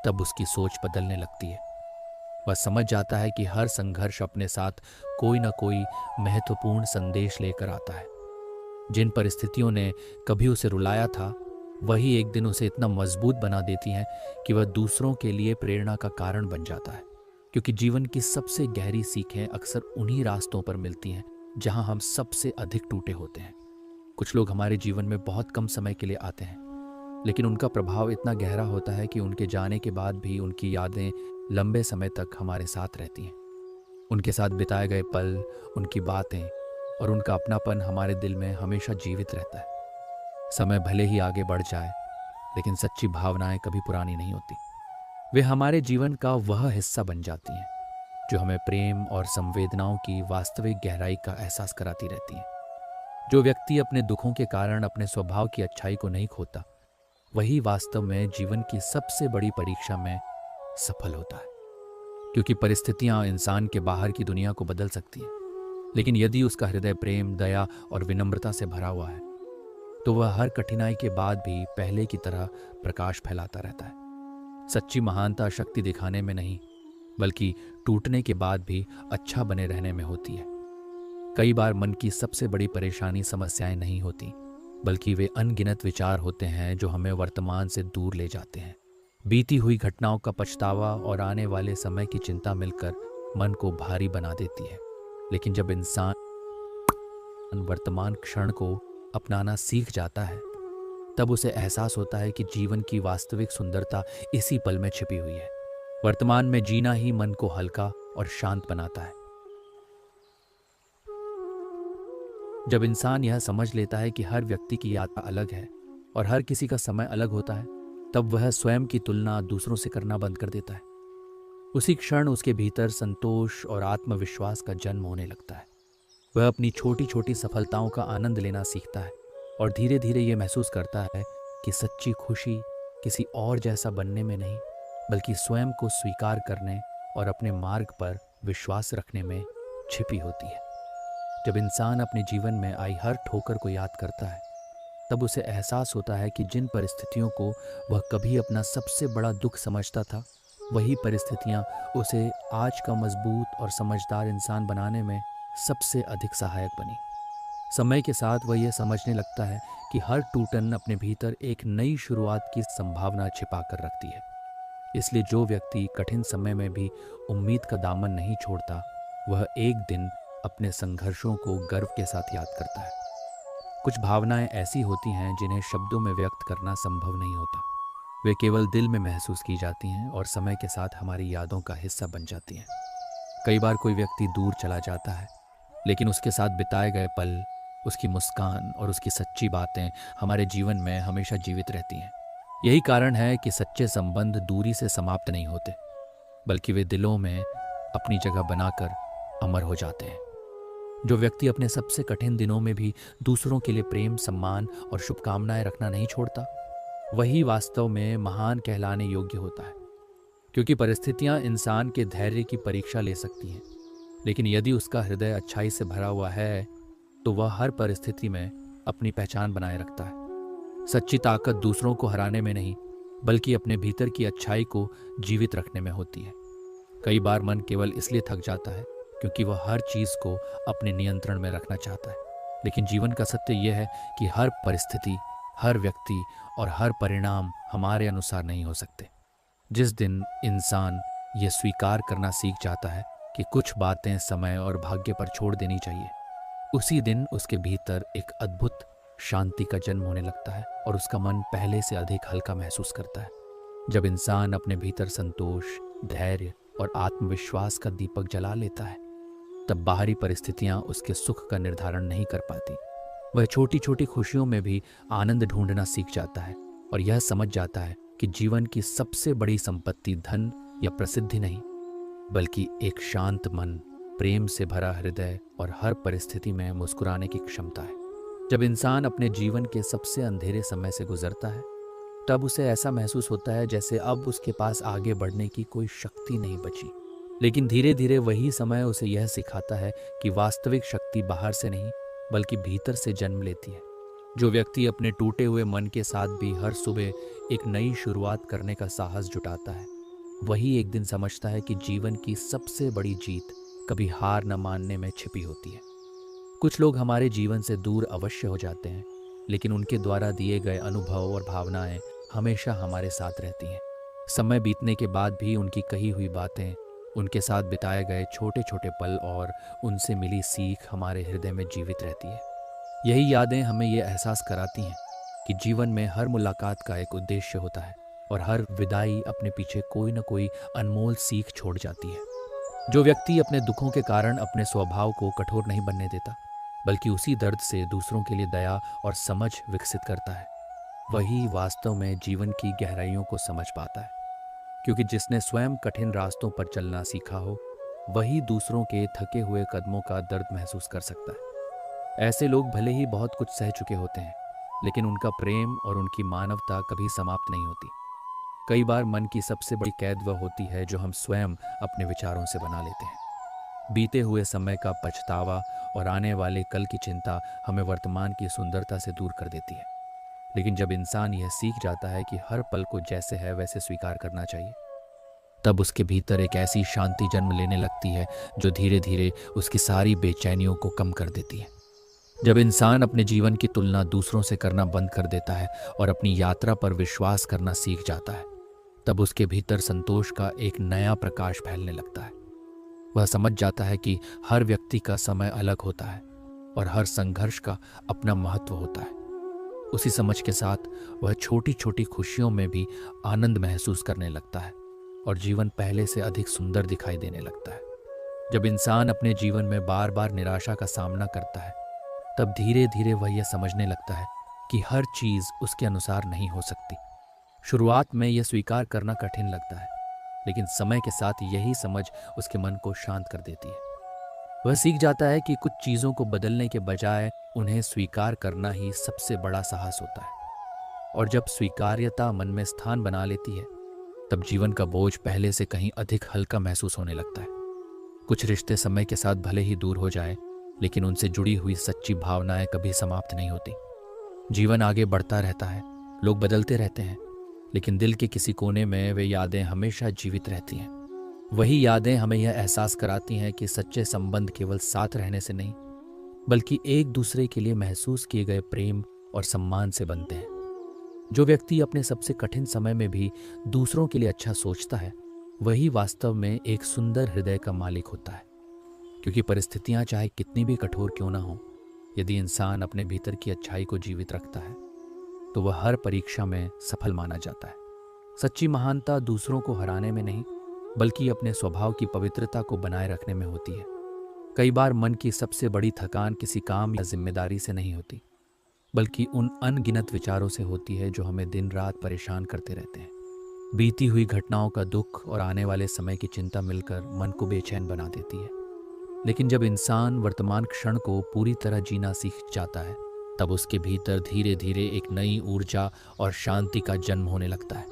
तब उसकी सोच बदलने लगती है। वह समझ जाता है कि हर संघर्ष अपने साथ कोई न कोई महत्वपूर्ण संदेश लेकर आता है। जिन परिस्थितियों ने कभी उसे रुलाया था, वही एक दिन उसे इतना मजबूत बना देती हैं कि वह दूसरों के लिए प्रेरणा का कारण बन जाता है। क्योंकि जीवन की सबसे गहरी सीखें अक्सर उन्हीं रास्तों पर मिलती हैं जहां हम सबसे अधिक टूटे होते हैं। कुछ लोग हमारे जीवन में बहुत कम समय के लिए आते हैं, लेकिन उनका प्रभाव इतना गहरा होता है कि उनके जाने के बाद भी उनकी यादें लंबे समय तक हमारे साथ रहती हैं। उनके साथ बिताए गए पल, उनकी बातें और उनका अपनापन हमारे दिल में हमेशा जीवित रहता है। समय भले ही आगे बढ़ जाए, लेकिन सच्ची भावनाएं कभी पुरानी नहीं होती। वे हमारे जीवन का वह हिस्सा बन जाती हैं जो हमें प्रेम और संवेदनाओं की वास्तविक गहराई का एहसास कराती रहती हैं। जो व्यक्ति अपने दुखों के कारण अपने स्वभाव की अच्छाई को नहीं खोता, वही वास्तव में जीवन की सबसे बड़ी परीक्षा में सफल होता है। क्योंकि परिस्थितियां इंसान के बाहर की दुनिया को बदल सकती हैं, लेकिन यदि उसका हृदय प्रेम, दया और विनम्रता से भरा हुआ है, तो वह हर कठिनाई के बाद भी पहले की तरह प्रकाश फैलाता रहता है। सच्ची महानता शक्ति दिखाने में नहीं, बल्कि टूटने के बाद भी अच्छा बने रहने में होती है। कई बार मन की सबसे बड़ी परेशानी समस्याएं नहीं होती, बल्कि वे अनगिनत विचार होते हैं जो हमें वर्तमान से दूर ले जाते हैं। बीती हुई घटनाओं का पछतावा और आने वाले समय की चिंता मिलकर मन को भारी बना देती है। लेकिन जब इंसान वर्तमान क्षण को अपनाना सीख जाता है, तब उसे एहसास होता है कि जीवन की वास्तविक सुंदरता इसी पल में छिपी हुई है। वर्तमान में जीना ही मन को हल्का और शांत बनाता है। जब इंसान यह समझ लेता है कि हर व्यक्ति की यात्रा अलग है और हर किसी का समय अलग होता है, तब वह स्वयं की तुलना दूसरों से करना बंद कर देता है। उसी क्षण उसके भीतर संतोष और आत्मविश्वास का जन्म होने लगता है। वह अपनी छोटी छोटी सफलताओं का आनंद लेना सीखता है और धीरे धीरे ये महसूस करता है कि सच्ची खुशी किसी और जैसा बनने में नहीं, बल्कि स्वयं को स्वीकार करने और अपने मार्ग पर विश्वास रखने में छिपी होती है। जब इंसान अपने जीवन में आई हर ठोकर को याद करता है, तब उसे एहसास होता है कि जिन परिस्थितियों को वह कभी अपना सबसे बड़ा दुख समझता था, वही परिस्थितियां उसे आज का मजबूत और समझदार इंसान बनाने में सबसे अधिक सहायक बनी। समय के साथ वह यह समझने लगता है कि हर टूटन अपने भीतर एक नई शुरुआत की संभावना छिपा कर रखती है। इसलिए जो व्यक्ति कठिन समय में भी उम्मीद का दामन नहीं छोड़ता, वह एक दिन अपने संघर्षों को गर्व के साथ याद करता है। कुछ भावनाएं ऐसी होती हैं जिन्हें शब्दों में व्यक्त करना संभव नहीं होता। वे केवल दिल में महसूस की जाती हैं और समय के साथ हमारी यादों का हिस्सा बन जाती हैं। कई बार कोई व्यक्ति दूर चला जाता है, लेकिन उसके साथ बिताए गए पल, उसकी मुस्कान और उसकी सच्ची बातें हमारे जीवन में हमेशा जीवित रहती हैं। यही कारण है कि सच्चे संबंध दूरी से समाप्त नहीं होते, बल्कि वे दिलों में अपनी जगह बनाकर अमर हो जाते हैं। जो व्यक्ति अपने सबसे कठिन दिनों में भी दूसरों के लिए प्रेम, सम्मान और शुभकामनाएं रखना नहीं छोड़ता, वही वास्तव में महान कहलाने योग्य होता है। क्योंकि परिस्थितियां इंसान के धैर्य की परीक्षा ले सकती हैं, लेकिन यदि उसका हृदय अच्छाई से भरा हुआ है, तो वह हर परिस्थिति में अपनी पहचान बनाए रखता है। सच्ची ताकत दूसरों को हराने में नहीं, बल्कि अपने भीतर की अच्छाई को जीवित रखने में होती है। कई बार मन केवल इसलिए थक जाता है क्योंकि वह हर चीज को अपने नियंत्रण में रखना चाहता है। लेकिन जीवन का सत्य यह है कि हर परिस्थिति, हर व्यक्ति और हर परिणाम हमारे अनुसार नहीं हो सकते। जिस दिन इंसान ये स्वीकार करना सीख जाता है कि कुछ बातें समय और भाग्य पर छोड़ देनी चाहिए, उसी दिन उसके भीतर एक अद्भुत शांति का जन्म होने लगता है और उसका मन पहले से अधिक हल्का महसूस करता है। जब इंसान अपने भीतर संतोष, धैर्य और आत्मविश्वास का दीपक जला लेता है, तब बाहरी परिस्थितियां उसके सुख का निर्धारण नहीं कर पाती। वह छोटी छोटी खुशियों में भी आनंद ढूंढना सीख जाता है और यह समझ जाता है कि जीवन की सबसे बड़ी संपत्ति धन या प्रसिद्धि नहीं, बल्कि एक शांत मन, प्रेम से भरा हृदय और हर परिस्थिति में मुस्कुराने की क्षमता है। जब इंसान अपने जीवन के सबसे अंधेरे समय से गुजरता है, तब उसे ऐसा महसूस होता है जैसे अब उसके पास आगे बढ़ने की कोई शक्ति नहीं बची। लेकिन धीरे धीरे वही समय उसे यह सिखाता है कि वास्तविक शक्ति बाहर से नहीं बल्कि भीतर से जन्म लेती है। जो व्यक्ति अपने टूटे हुए मन के साथ भी हर सुबह एक नई शुरुआत करने का साहस जुटाता है, वही एक दिन समझता है कि जीवन की सबसे बड़ी जीत कभी हार न मानने में छिपी होती है। कुछ लोग हमारे जीवन से दूर अवश्य हो जाते हैं, लेकिन उनके द्वारा दिए गए अनुभव और भावनाएं हमेशा हमारे साथ रहती हैं। समय बीतने के बाद भी उनकी कही हुई बातें, उनके साथ बिताए गए छोटे छोटे पल और उनसे मिली सीख हमारे हृदय में जीवित रहती है। यही यादें हमें ये एहसास कराती हैं कि जीवन में हर मुलाकात का एक उद्देश्य होता है और हर विदाई अपने पीछे कोई न कोई अनमोल सीख छोड़ जाती है। जो व्यक्ति अपने दुखों के कारण अपने स्वभाव को कठोर नहीं बनने देता, बल्कि उसी दर्द से दूसरों के लिए दया और समझ विकसित करता है, वही वास्तव में जीवन की गहराइयों को समझ पाता है। क्योंकि जिसने स्वयं कठिन रास्तों पर चलना सीखा हो, वही दूसरों के थके हुए कदमों का दर्द महसूस कर सकता है। ऐसे लोग भले ही बहुत कुछ सह चुके होते हैं, लेकिन उनका प्रेम और उनकी मानवता कभी समाप्त नहीं होती। कई बार मन की सबसे बड़ी कैद वह होती है जो हम स्वयं अपने विचारों से बना लेते हैं। बीते हुए समय का पछतावा और आने वाले कल की चिंता हमें वर्तमान की सुंदरता से दूर कर देती है। लेकिन जब इंसान यह सीख जाता है कि हर पल को जैसे है वैसे स्वीकार करना चाहिए, तब उसके भीतर एक ऐसी शांति जन्म लेने लगती है जो धीरे धीरे उसकी सारी बेचैनियों को कम कर देती है। जब इंसान अपने जीवन की तुलना दूसरों से करना बंद कर देता है और अपनी यात्रा पर विश्वास करना सीख जाता है, तब उसके भीतर संतोष का एक नया प्रकाश फैलने लगता है। वह समझ जाता है कि हर व्यक्ति का समय अलग होता है और हर संघर्ष का अपना महत्व होता है। उसी समझ के साथ वह छोटी छोटी खुशियों में भी आनंद महसूस करने लगता है और जीवन पहले से अधिक सुंदर दिखाई देने लगता है। जब इंसान अपने जीवन में बार बार निराशा का सामना करता है, तब धीरे धीरे वह यह समझने लगता है कि हर चीज़ उसके अनुसार नहीं हो सकती। शुरुआत में यह स्वीकार करना कठिन लगता है, लेकिन समय के साथ यही समझ उसके मन को शांत कर देती है। वह सीख जाता है कि कुछ चीज़ों को बदलने के बजाय उन्हें स्वीकार करना ही सबसे बड़ा साहस होता है। और जब स्वीकार्यता मन में स्थान बना लेती है, तब जीवन का बोझ पहले से कहीं अधिक हल्का महसूस होने लगता है। कुछ रिश्ते समय के साथ भले ही दूर हो जाए, लेकिन उनसे जुड़ी हुई सच्ची भावनाएं कभी समाप्त नहीं होती। जीवन आगे बढ़ता रहता है, लोग बदलते रहते हैं, लेकिन दिल के किसी कोने में वे यादें हमेशा जीवित रहती हैं। वही यादें हमें यह एहसास कराती हैं कि सच्चे संबंध केवल साथ रहने से नहीं, बल्कि एक दूसरे के लिए महसूस किए गए प्रेम और सम्मान से बनते हैं। जो व्यक्ति अपने सबसे कठिन समय में भी दूसरों के लिए अच्छा सोचता है, वही वास्तव में एक सुंदर हृदय का मालिक होता है। क्योंकि परिस्थितियां चाहे कितनी भी कठोर क्यों ना हो, यदि इंसान अपने भीतर की अच्छाई को जीवित रखता है, तो वह हर परीक्षा में सफल माना जाता है। सच्ची महानता दूसरों को हराने में नहीं, बल्कि अपने स्वभाव की पवित्रता को बनाए रखने में होती है। कई बार मन की सबसे बड़ी थकान किसी काम या जिम्मेदारी से नहीं होती, बल्कि उन अनगिनत विचारों से होती है जो हमें दिन रात परेशान करते रहते हैं। बीती हुई घटनाओं का दुख और आने वाले समय की चिंता मिलकर मन को बेचैन बना देती है। लेकिन जब इंसान वर्तमान क्षण को पूरी तरह जीना सीख जाता है, तब उसके भीतर धीरे धीरे एक नई ऊर्जा और शांति का जन्म होने लगता है।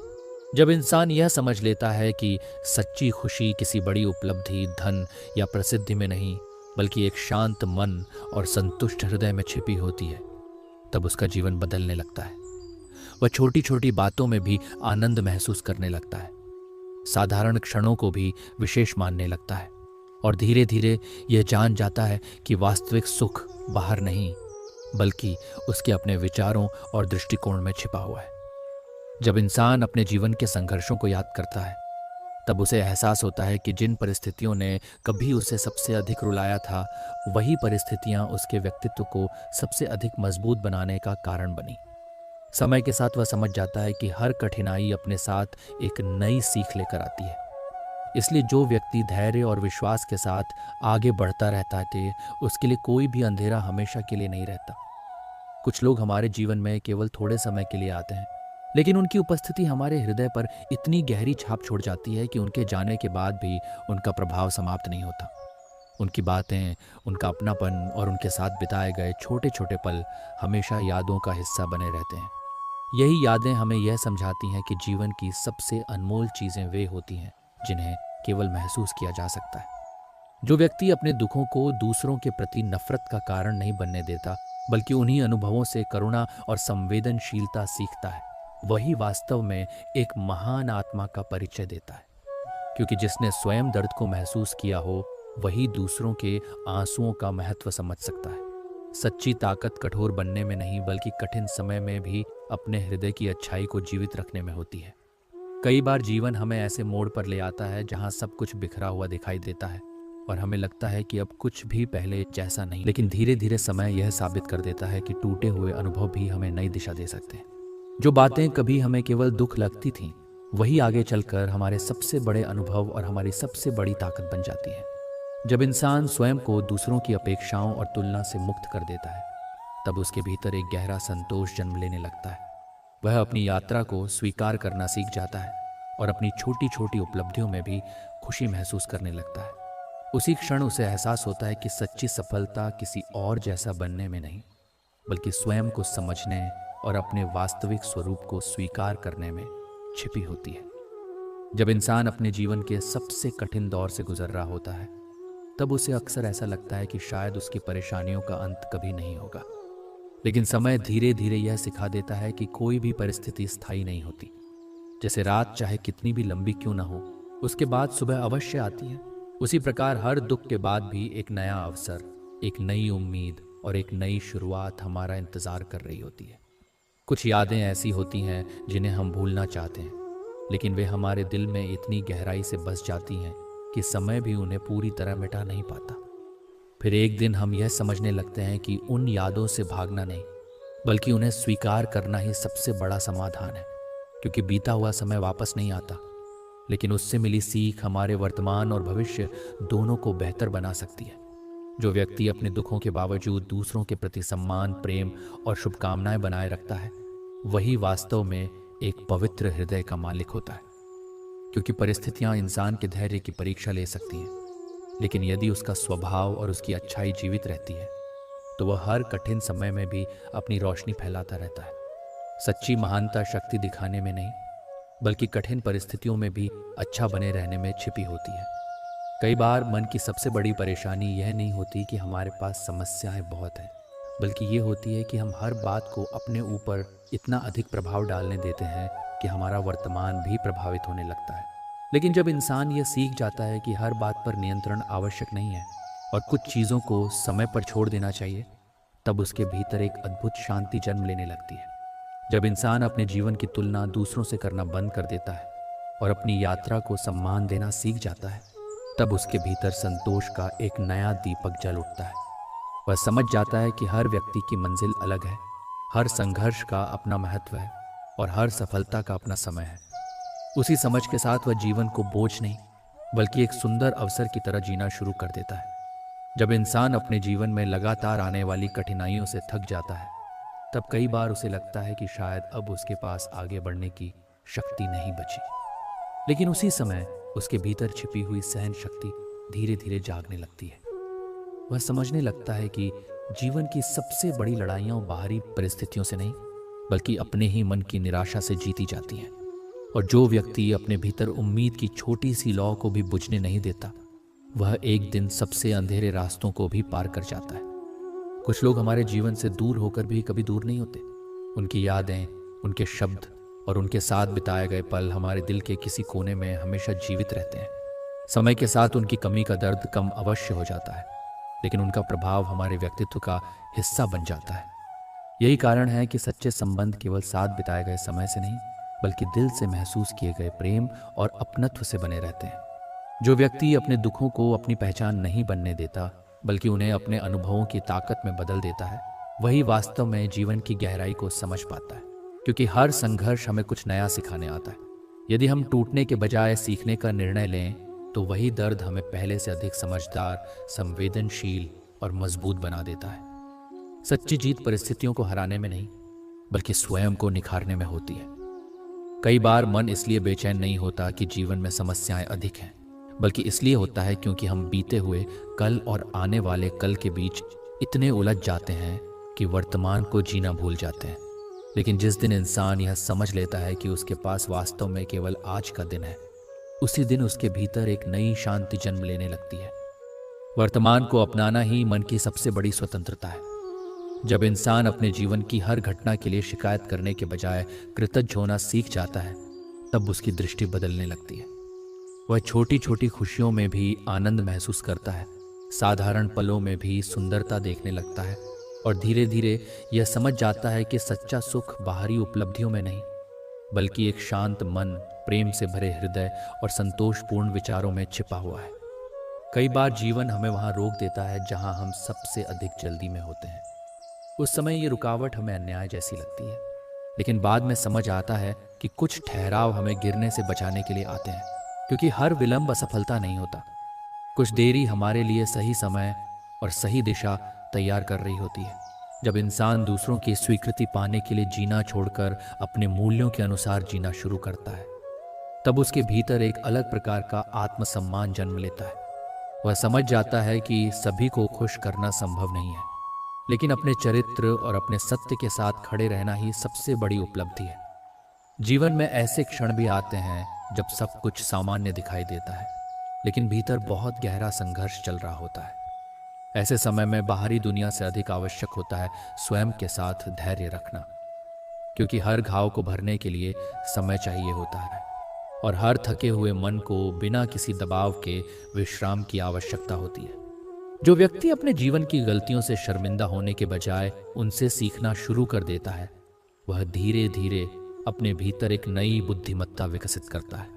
जब इंसान यह समझ लेता है कि सच्ची खुशी किसी बड़ी उपलब्धि, धन या प्रसिद्धि में नहीं, बल्कि एक शांत मन और संतुष्ट हृदय में छिपी होती है, तब उसका जीवन बदलने लगता है। वह छोटी छोटी बातों में भी आनंद महसूस करने लगता है, साधारण क्षणों को भी विशेष मानने लगता है और धीरे धीरे यह जान जाता है कि वास्तविक सुख बाहर नहीं, बल्कि उसके अपने विचारों और दृष्टिकोण में छिपा हुआ है। जब इंसान अपने जीवन के संघर्षों को याद करता है, तब उसे एहसास होता है कि जिन परिस्थितियों ने कभी उसे सबसे अधिक रुलाया था, वही परिस्थितियां उसके व्यक्तित्व को सबसे अधिक मजबूत बनाने का कारण बनी। समय के साथ वह समझ जाता है कि हर कठिनाई अपने साथ एक नई सीख लेकर आती है। इसलिए जो व्यक्ति धैर्य और विश्वास के साथ आगे बढ़ता रहता है, उसके लिए कोई भी अंधेरा हमेशा के लिए नहीं रहता। कुछ लोग हमारे जीवन में केवल थोड़े समय के लिए आते हैं, लेकिन उनकी उपस्थिति हमारे हृदय पर इतनी गहरी छाप छोड़ जाती है कि उनके जाने के बाद भी उनका प्रभाव समाप्त नहीं होता। उनकी बातें, उनका अपनापन और उनके साथ बिताए गए छोटे छोटे पल हमेशा यादों का हिस्सा बने रहते हैं। यही यादें हमें यह समझाती हैं कि जीवन की सबसे अनमोल चीज़ें वे होती हैं जिन्हें केवल महसूस किया जा सकता है। जो व्यक्ति अपने दुखों को दूसरों के प्रति नफरत का कारण नहीं बनने देता, बल्कि उन्हीं अनुभवों से करुणा और संवेदनशीलता सीखता है, वही वास्तव में एक महान आत्मा का परिचय देता है। क्योंकि जिसने स्वयं दर्द को महसूस किया हो, वही दूसरों के आंसुओं का महत्व समझ सकता है। सच्ची ताकत कठोर बनने में नहीं, बल्कि कठिन समय में भी अपने हृदय की अच्छाई को जीवित रखने में होती है। कई बार जीवन हमें ऐसे मोड़ पर ले आता है जहां सब कुछ बिखरा हुआ दिखाई देता है और हमें लगता है कि अब कुछ भी पहले जैसा नहीं। लेकिन धीरे धीरे समय यह साबित कर देता है कि टूटे हुए अनुभव भी हमें नई दिशा दे सकते हैं। जो बातें कभी हमें केवल दुख लगती थीं, वही आगे चलकर हमारे सबसे बड़े अनुभव और हमारी सबसे बड़ी ताकत बन जाती है। जब इंसान स्वयं को दूसरों की अपेक्षाओं और तुलना से मुक्त कर देता है, तब उसके भीतर एक गहरा संतोष जन्म लेने लगता है। वह अपनी यात्रा को स्वीकार करना सीख जाता है और अपनी छोटी छोटी उपलब्धियों में भी खुशी महसूस करने लगता है। उसी क्षण उसे एहसास होता है कि सच्ची सफलता किसी और जैसा बनने में नहीं, बल्कि स्वयं को समझने और अपने वास्तविक स्वरूप को स्वीकार करने में छिपी होती है। जब इंसान अपने जीवन के सबसे कठिन दौर से गुजर रहा होता है, तब उसे अक्सर ऐसा लगता है कि शायद उसकी परेशानियों का अंत कभी नहीं होगा। लेकिन समय धीरे धीरे यह सिखा देता है कि कोई भी परिस्थिति स्थायी नहीं होती। जैसे रात चाहे कितनी भी लंबी क्यों ना हो, उसके बाद सुबह अवश्य आती है। उसी प्रकार हर दुख के बाद भी एक नया अवसर, एक नई उम्मीद और एक नई शुरुआत हमारा इंतजार कर रही होती है। कुछ यादें ऐसी होती हैं जिन्हें हम भूलना चाहते हैं, लेकिन वे हमारे दिल में इतनी गहराई से बस जाती हैं कि समय भी उन्हें पूरी तरह मिटा नहीं पाता। फिर एक दिन हम यह समझने लगते हैं कि उन यादों से भागना नहीं, बल्कि उन्हें स्वीकार करना ही सबसे बड़ा समाधान है। क्योंकि बीता हुआ समय वापस नहीं आता, लेकिन उससे मिली सीख हमारे वर्तमान और भविष्य दोनों को बेहतर बना सकती है। जो व्यक्ति अपने दुखों के बावजूद दूसरों के प्रति सम्मान, प्रेम और शुभकामनाएं बनाए रखता है, वही वास्तव में एक पवित्र हृदय का मालिक होता है। क्योंकि परिस्थितियां इंसान के धैर्य की परीक्षा ले सकती हैं, लेकिन यदि उसका स्वभाव और उसकी अच्छाई जीवित रहती है, तो वह हर कठिन समय में भी अपनी रोशनी फैलाता रहता है। सच्ची महानता शक्ति दिखाने में नहीं, बल्कि कठिन परिस्थितियों में भी अच्छा बने रहने में छिपी होती है। कई बार मन की सबसे बड़ी परेशानी यह नहीं होती कि हमारे पास समस्याएं बहुत हैं, बल्कि ये होती है कि हम हर बात को अपने ऊपर इतना अधिक प्रभाव डालने देते हैं कि हमारा वर्तमान भी प्रभावित होने लगता है। लेकिन जब इंसान ये सीख जाता है कि हर बात पर नियंत्रण आवश्यक नहीं है और कुछ चीज़ों को समय पर छोड़ देना चाहिए, तब उसके भीतर एक अद्भुत शांति जन्म लेने लगती है। जब इंसान अपने जीवन की तुलना दूसरों से करना बंद कर देता है और अपनी यात्रा को सम्मान देना सीख जाता है, तब उसके भीतर संतोष का एक नया दीपक जल उठता है। वह समझ जाता है कि हर व्यक्ति की मंजिल अलग है, हर संघर्ष का अपना महत्व है और हर सफलता का अपना समय है। उसी समझ के साथ वह जीवन को बोझ नहीं, बल्कि एक सुंदर अवसर की तरह जीना शुरू कर देता है। जब इंसान अपने जीवन में लगातार आने वाली कठिनाइयों से थक जाता है, तब कई बार उसे लगता है कि शायद अब उसके पास आगे बढ़ने की शक्ति नहीं बची। लेकिन उसी समय उसके भीतर छिपी हुई सहन शक्ति धीरे धीरे जागने लगती है। वह समझने लगता है कि जीवन की सबसे बड़ी लड़ाइयाँ बाहरी परिस्थितियों से नहीं, बल्कि अपने ही मन की निराशा से जीती जाती हैं। और जो व्यक्ति अपने भीतर उम्मीद की छोटी सी लौ को भी बुझने नहीं देता, वह एक दिन सबसे अंधेरे रास्तों को भी पार कर जाता है। कुछ लोग हमारे जीवन से दूर होकर भी कभी दूर नहीं होते। उनकी यादें, उनके शब्द और उनके साथ बिताए गए पल हमारे दिल के किसी कोने में हमेशा जीवित रहते हैं। समय के साथ उनकी कमी का दर्द कम अवश्य हो जाता है, लेकिन उनका प्रभाव हमारे व्यक्तित्व का हिस्सा बन जाता है। यही कारण है कि सच्चे संबंध केवल साथ बिताए गए समय से नहीं, बल्कि दिल से महसूस किए गए प्रेम और अपनत्व से बने रहते हैं। जो व्यक्ति अपने दुखों को अपनी पहचान नहीं बनने देता, बल्कि उन्हें अपने अनुभवों की ताकत में बदल देता है, वही वास्तव में जीवन की गहराई को समझ पाता है। क्योंकि हर संघर्ष हमें कुछ नया सिखाने आता है। यदि हम टूटने के बजाय सीखने का निर्णय लें, तो वही दर्द हमें पहले से अधिक समझदार, संवेदनशील और मजबूत बना देता है। सच्ची जीत परिस्थितियों को हराने में नहीं, बल्कि स्वयं को निखारने में होती है। कई बार मन इसलिए बेचैन नहीं होता कि जीवन में समस्याएं अधिक हैं, बल्कि इसलिए होता है क्योंकि हम बीते हुए कल और आने वाले कल के बीच इतने उलझ जाते हैं कि वर्तमान को जीना भूल जाते हैं। लेकिन जिस दिन इंसान यह समझ लेता है कि उसके पास वास्तव में केवल आज का दिन है, उसी दिन उसके भीतर एक नई शांति जन्म लेने लगती है। वर्तमान को अपनाना ही मन की सबसे बड़ी स्वतंत्रता है। जब इंसान अपने जीवन की हर घटना के लिए शिकायत करने के बजाय कृतज्ञ होना सीख जाता है, तब उसकी दृष्टि बदलने लगती है। वह छोटी छोटी खुशियों में भी आनंद महसूस करता है, साधारण पलों में भी सुंदरता देखने लगता है और धीरे धीरे यह समझ जाता है कि सच्चा सुख बाहरी उपलब्धियों में नहीं, बल्कि एक शांत मन, प्रेम से भरे हृदय और संतोषपूर्ण विचारों में छिपा हुआ है। कई बार जीवन हमें वहां रोक देता है जहां हम सबसे अधिक जल्दी में होते हैं। उस समय ये रुकावट हमें अन्याय जैसी लगती है, लेकिन बाद में समझ आता है कि कुछ ठहराव हमें गिरने से बचाने के लिए आते हैं, क्योंकि हर विलंब असफलता नहीं होता। कुछ देरी हमारे लिए सही समय और सही दिशा तैयार कर रही होती है। जब इंसान दूसरों की स्वीकृति पाने के लिए जीना छोड़कर अपने मूल्यों के अनुसार जीना शुरू करता है, तब उसके भीतर एक अलग प्रकार का आत्मसम्मान जन्म लेता है। वह समझ जाता है कि सभी को खुश करना संभव नहीं है, लेकिन अपने चरित्र और अपने सत्य के साथ खड़े रहना ही सबसे बड़ी उपलब्धि है। जीवन में ऐसे क्षण भी आते हैं जब सब कुछ सामान्य दिखाई देता है, लेकिन भीतर बहुत गहरा संघर्ष चल रहा होता है। ऐसे समय में बाहरी दुनिया से अधिक आवश्यक होता है स्वयं के साथ धैर्य रखना, क्योंकि हर घाव को भरने के लिए समय चाहिए होता है और हर थके हुए मन को बिना किसी दबाव के विश्राम की आवश्यकता होती है। जो व्यक्ति अपने जीवन की गलतियों से शर्मिंदा होने के बजाय उनसे सीखना शुरू कर देता है, वह धीरे धीरे अपने भीतर एक नई बुद्धिमत्ता विकसित करता है।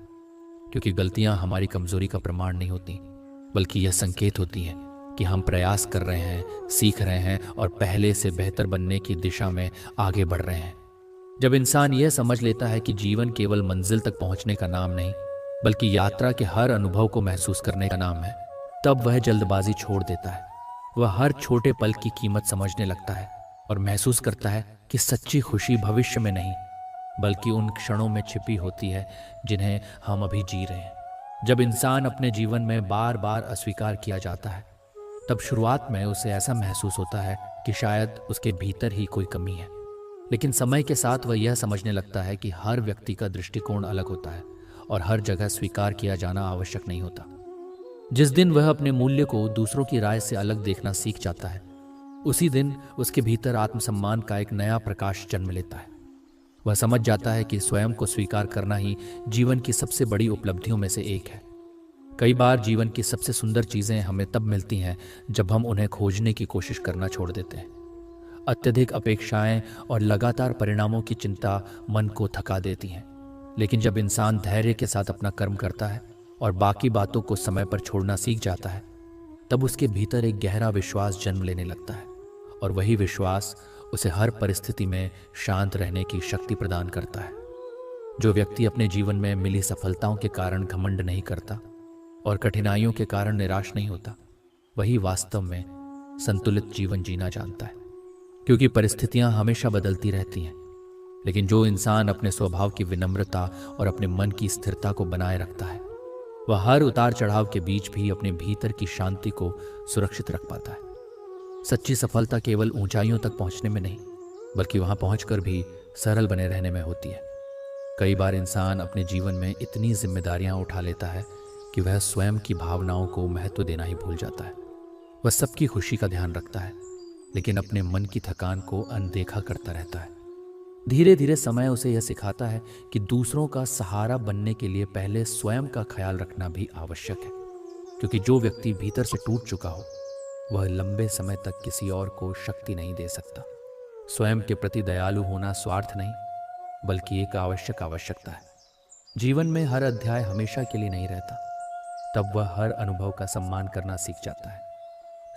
क्योंकि गलतियां हमारी कमजोरी का प्रमाण नहीं होती, बल्कि यह संकेत होती हैं कि हम प्रयास कर रहे हैं, सीख रहे हैं और पहले से बेहतर बनने की दिशा में आगे बढ़ रहे हैं। जब इंसान यह समझ लेता है कि जीवन केवल मंजिल तक पहुंचने का नाम नहीं, बल्कि यात्रा के हर अनुभव को महसूस करने का नाम है, तब वह जल्दबाजी छोड़ देता है। वह हर छोटे पल की कीमत समझने लगता है और महसूस करता है कि सच्ची खुशी भविष्य में नहीं, बल्कि उन क्षणों में छिपी होती है जिन्हें हम अभी जी रहे हैं। जब इंसान अपने जीवन में बार बार अस्वीकार किया जाता है, तब शुरुआत में उसे ऐसा महसूस होता है कि शायद उसके भीतर ही कोई कमी है, लेकिन समय के साथ वह यह समझने लगता है कि हर व्यक्ति का दृष्टिकोण अलग होता है और हर जगह स्वीकार किया जाना आवश्यक नहीं होता। जिस दिन वह अपने मूल्य को दूसरों की राय से अलग देखना सीख जाता है, उसी दिन उसके भीतर आत्मसम्मान का एक नया प्रकाश जन्म लेता है। वह समझ जाता है कि स्वयं को स्वीकार करना ही जीवन की सबसे बड़ी उपलब्धियों में से एक है। कई बार जीवन की सबसे सुंदर चीजें हमें तब मिलती हैं जब हम उन्हें खोजने की कोशिश करना छोड़ देते हैं। अत्यधिक अपेक्षाएं और लगातार परिणामों की चिंता मन को थका देती हैं, लेकिन जब इंसान धैर्य के साथ अपना कर्म करता है और बाकी बातों को समय पर छोड़ना सीख जाता है, तब उसके भीतर एक गहरा विश्वास जन्म लेने लगता है और वही विश्वास उसे हर परिस्थिति में शांत रहने की शक्ति प्रदान करता है। जो व्यक्ति अपने जीवन में मिली सफलताओं के कारण घमंड नहीं करता और कठिनाइयों के कारण निराश नहीं होता, वही वास्तव में संतुलित जीवन जीना जानता है। क्योंकि परिस्थितियां हमेशा बदलती रहती हैं, लेकिन जो इंसान अपने स्वभाव की विनम्रता और अपने मन की स्थिरता को बनाए रखता है, वह हर उतार चढ़ाव के बीच भी अपने भीतर की शांति को सुरक्षित रख पाता है। सच्ची सफलता केवल ऊंचाइयों तक पहुंचने में नहीं, बल्कि वहां पहुंचकर भी सरल बने रहने में होती है। कई बार इंसान अपने जीवन में इतनी जिम्मेदारियां उठा लेता है कि वह स्वयं की भावनाओं को महत्व देना ही भूल जाता है। वह सबकी खुशी का ध्यान रखता है, लेकिन अपने मन की थकान को अनदेखा करता रहता है। धीरे धीरे समय उसे यह सिखाता है कि दूसरों का सहारा बनने के लिए पहले स्वयं का ख्याल रखना भी आवश्यक है। क्योंकि जो व्यक्ति भीतर से टूट चुका हो, वह लंबे समय तक किसी और को शक्ति नहीं दे सकता। स्वयं के प्रति दयालु होना स्वार्थ नहीं, बल्कि एक आवश्यकता है। जीवन में हर अध्याय हमेशा के लिए नहीं रहता, तब वह हर अनुभव का सम्मान करना सीख जाता है।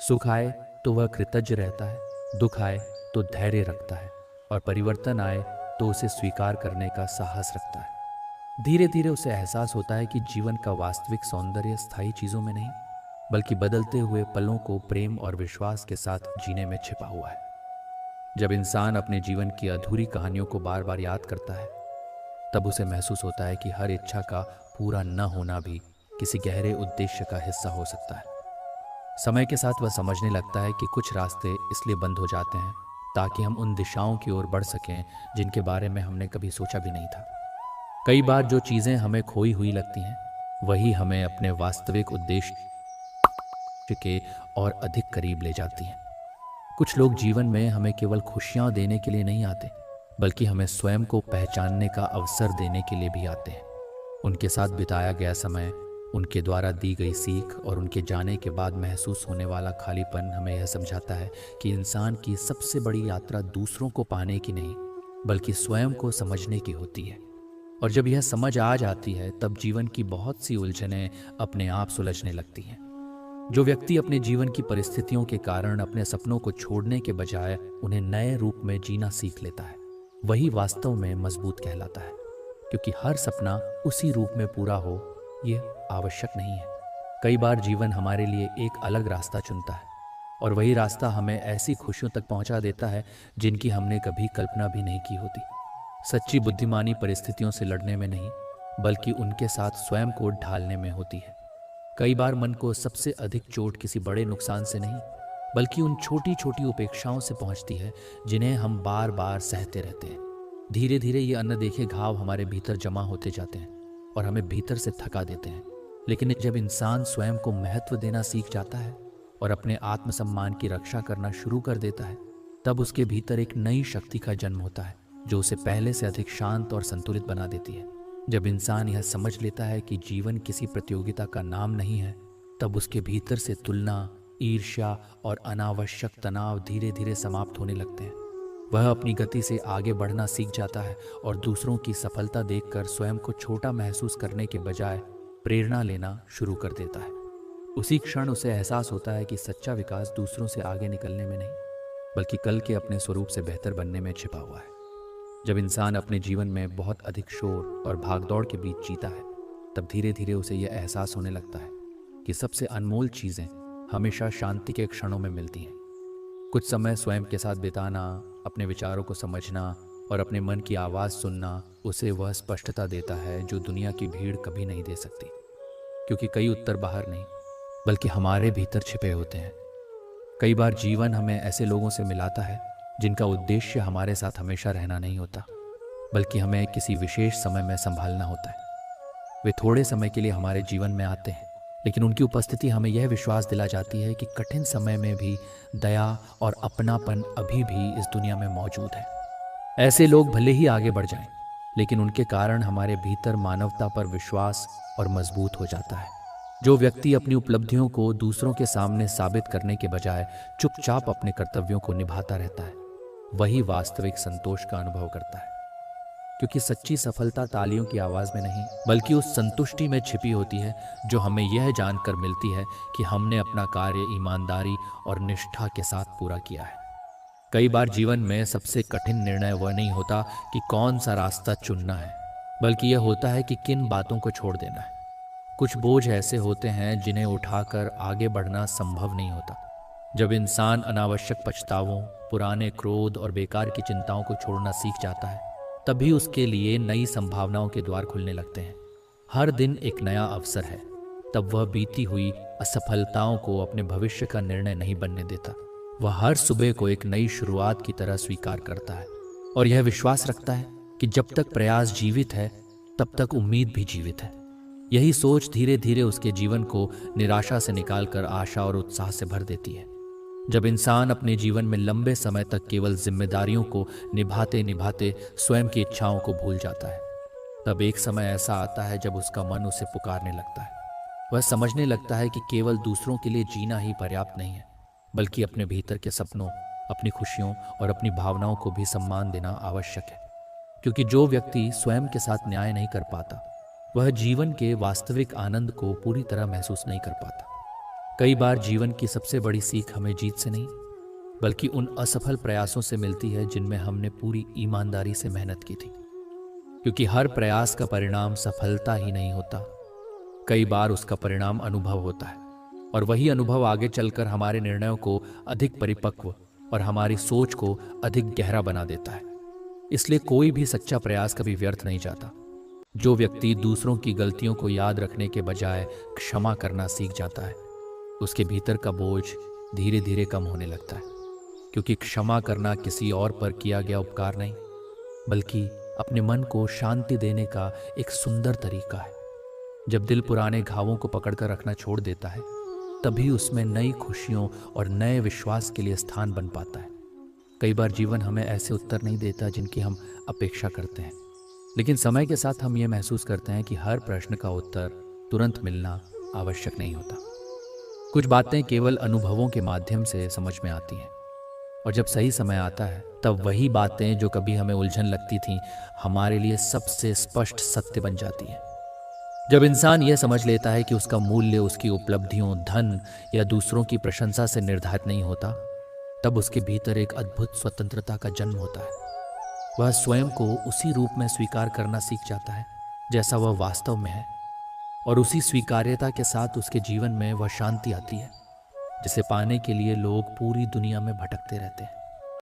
सुख आए तो वह कृतज्ञ रहता है, दुख आए तो धैर्य रखता है और परिवर्तन आए तो उसे स्वीकार करने का साहस रखता है। धीरे धीरे उसे एहसास होता है कि जीवन का वास्तविक सौंदर्य स्थायी चीजों में नहीं, बल्कि बदलते हुए पलों को प्रेम और विश्वास के साथ जीने में छिपा हुआ है। जब इंसान अपने जीवन की अधूरी कहानियों को बार बार याद करता है, तब उसे महसूस होता है कि हर इच्छा का पूरा न होना भी किसी गहरे उद्देश्य का हिस्सा हो सकता है। समय के साथ वह समझने लगता है कि कुछ रास्ते इसलिए बंद हो जाते हैं ताकि हम उन दिशाओं की ओर बढ़ सकें जिनके बारे में हमने कभी सोचा भी नहीं था। कई बार जो चीज़ें हमें खोई हुई लगती हैं, वही हमें अपने वास्तविक उद्देश्य के और अधिक करीब ले जाती हैं। कुछ लोग जीवन में हमें केवल खुशियां देने के लिए नहीं आते, बल्कि हमें स्वयं को पहचानने का अवसर देने के लिए भी आते हैं। उनके साथ बिताया गया समय, उनके द्वारा दी गई सीख और उनके जाने के बाद महसूस होने वाला खालीपन हमें यह समझाता है कि इंसान की सबसे बड़ी यात्रा दूसरों को पाने की नहीं, बल्कि स्वयं को समझने की होती है। और जब यह समझ आ जाती है, तब जीवन की बहुत सी उलझनें अपने आप सुलझने लगती हैं। जो व्यक्ति अपने जीवन की परिस्थितियों के कारण अपने सपनों को छोड़ने के बजाय उन्हें नए रूप में जीना सीख लेता है, वही वास्तव में मजबूत कहलाता है। क्योंकि हर सपना उसी रूप में पूरा हो, ये आवश्यक नहीं है। कई बार जीवन हमारे लिए एक अलग रास्ता चुनता है, और वही रास्ता हमें ऐसी खुशियों तक पहुंचा देता है जिनकी हमने कभी कल्पना भी नहीं की होती। सच्ची बुद्धिमानी परिस्थितियों से लड़ने में नहीं, बल्कि उनके साथ स्वयं को ढालने में होती है। कई बार मन को सबसे अधिक चोट किसी बड़े नुकसान से नहीं, बल्कि उन छोटी छोटी उपेक्षाओं से पहुंचती है जिन्हें हम बार बार सहते रहते हैं। धीरे धीरे ये अनदेखे घाव हमारे भीतर जमा होते जाते हैं और हमें भीतर से थका देते हैं। लेकिन जब इंसान स्वयं को महत्व देना सीख जाता है और अपने आत्मसम्मान की रक्षा करना शुरू कर देता है, तब उसके भीतर एक नई शक्ति का जन्म होता है जो उसे पहले से अधिक शांत और संतुलित बना देती है। जब इंसान यह समझ लेता है कि जीवन किसी प्रतियोगिता का नाम नहीं है, तब उसके भीतर से तुलना, ईर्ष्या और अनावश्यक तनाव धीरे धीरे समाप्त होने लगते हैं। वह अपनी गति से आगे बढ़ना सीख जाता है और दूसरों की सफलता देखकर स्वयं को छोटा महसूस करने के बजाय प्रेरणा लेना शुरू कर देता है। उसी क्षण उसे एहसास होता है कि सच्चा विकास दूसरों से आगे निकलने में नहीं, बल्कि कल के अपने स्वरूप से बेहतर बनने में छिपा हुआ है। जब इंसान अपने जीवन में बहुत अधिक शोर और भागदौड़ के बीच जीता है, तब धीरे धीरे उसे यह एहसास होने लगता है कि सबसे अनमोल चीज़ें हमेशा शांति के क्षणों में मिलती हैं। कुछ समय स्वयं के साथ बिताना, अपने विचारों को समझना और अपने मन की आवाज़ सुनना उसे वह स्पष्टता देता है जो दुनिया की भीड़ कभी नहीं दे सकती। क्योंकि कई उत्तर बाहर नहीं, बल्कि हमारे भीतर छिपे होते हैं। कई बार जीवन हमें ऐसे लोगों से मिलाता है जिनका उद्देश्य हमारे साथ हमेशा रहना नहीं होता, बल्कि हमें किसी विशेष समय में संभालना होता है। वे थोड़े समय के लिए हमारे जीवन में आते हैं, लेकिन उनकी उपस्थिति हमें यह विश्वास दिला जाती है कि कठिन समय में भी दया और अपनापन अभी भी इस दुनिया में मौजूद है। ऐसे लोग भले ही आगे बढ़ जाएं, लेकिन उनके कारण हमारे भीतर मानवता पर विश्वास और मजबूत हो जाता है। जो व्यक्ति अपनी उपलब्धियों को दूसरों के सामने साबित करने के बजाय चुपचाप अपने कर्तव्यों को निभाता रहता है, वही वास्तविक संतोष का अनुभव करता है। क्योंकि सच्ची सफलता तालियों की आवाज में नहीं, बल्कि उस संतुष्टि में छिपी होती है जो हमें यह जानकर मिलती है कि हमने अपना कार्य ईमानदारी और निष्ठा के साथ पूरा किया है। कई बार जीवन में सबसे कठिन निर्णय वह नहीं होता कि कौन सा रास्ता चुनना है, बल्कि यह होता है कि किन बातों को छोड़ देना है। कुछ बोझ ऐसे होते हैं जिन्हें उठाकर आगे बढ़ना संभव नहीं होता। जब इंसान अनावश्यक पछतावों, पुराने क्रोध और बेकार की चिंताओं को छोड़ना सीख जाता है, तभी उसके लिए नई संभावनाओं के द्वार खुलने लगते हैं। हर दिन एक नया अवसर है। तब वह बीती हुई असफलताओं को अपने भविष्य का निर्णय नहीं बनने देता। वह हर सुबह को एक नई शुरुआत की तरह स्वीकार करता है और यह विश्वास रखता है कि जब तक प्रयास जीवित है, तब तक उम्मीद भी जीवित है। यही सोच धीरे धीरे उसके जीवन को निराशा से निकालकर आशा और उत्साह से भर देती है। जब इंसान अपने जीवन में लंबे समय तक केवल जिम्मेदारियों को निभाते निभाते स्वयं की इच्छाओं को भूल जाता है, तब एक समय ऐसा आता है जब उसका मन उसे पुकारने लगता है। वह समझने लगता है कि केवल दूसरों के लिए जीना ही पर्याप्त नहीं है, बल्कि अपने भीतर के सपनों, अपनी खुशियों और अपनी भावनाओं को भी सम्मान देना आवश्यक है। क्योंकि जो व्यक्ति स्वयं के साथ न्याय नहीं कर पाता, वह जीवन के वास्तविक आनंद को पूरी तरह महसूस नहीं कर पाता। कई बार जीवन की सबसे बड़ी सीख हमें जीत से नहीं, बल्कि उन असफल प्रयासों से मिलती है जिनमें हमने पूरी ईमानदारी से मेहनत की थी। क्योंकि हर प्रयास का परिणाम सफलता ही नहीं होता, कई बार उसका परिणाम अनुभव होता है, और वही अनुभव आगे चलकर हमारे निर्णयों को अधिक परिपक्व और हमारी सोच को अधिक गहरा बना देता है। इसलिए कोई भी सच्चा प्रयास कभी व्यर्थ नहीं जाता। जो व्यक्ति दूसरों की गलतियों को याद रखने के बजाय क्षमा करना सीख जाता है, उसके भीतर का बोझ धीरे धीरे कम होने लगता है। क्योंकि क्षमा करना किसी और पर किया गया उपकार नहीं, बल्कि अपने मन को शांति देने का एक सुंदर तरीका है। जब दिल पुराने घावों को पकड़कर रखना छोड़ देता है, तभी उसमें नई खुशियों और नए विश्वास के लिए स्थान बन पाता है। कई बार जीवन हमें ऐसे उत्तर नहीं देता जिनकी हम अपेक्षा करते हैं, लेकिन समय के साथ हम ये महसूस करते हैं कि हर प्रश्न का उत्तर तुरंत मिलना आवश्यक नहीं होता। कुछ बातें केवल अनुभवों के माध्यम से समझ में आती हैं, और जब सही समय आता है तब वही बातें जो कभी हमें उलझन लगती थीं, हमारे लिए सबसे स्पष्ट सत्य बन जाती हैं। जब इंसान यह समझ लेता है कि उसका मूल्य उसकी उपलब्धियों, धन या दूसरों की प्रशंसा से निर्धारित नहीं होता, तब उसके भीतर एक अद्भुत स्वतंत्रता का जन्म होता है। वह स्वयं को उसी रूप में स्वीकार करना सीख जाता है जैसा वह वास्तव में है, और उसी स्वीकार्यता के साथ उसके जीवन में वह शांति आती है जिसे पाने के लिए लोग पूरी दुनिया में भटकते रहते हैं।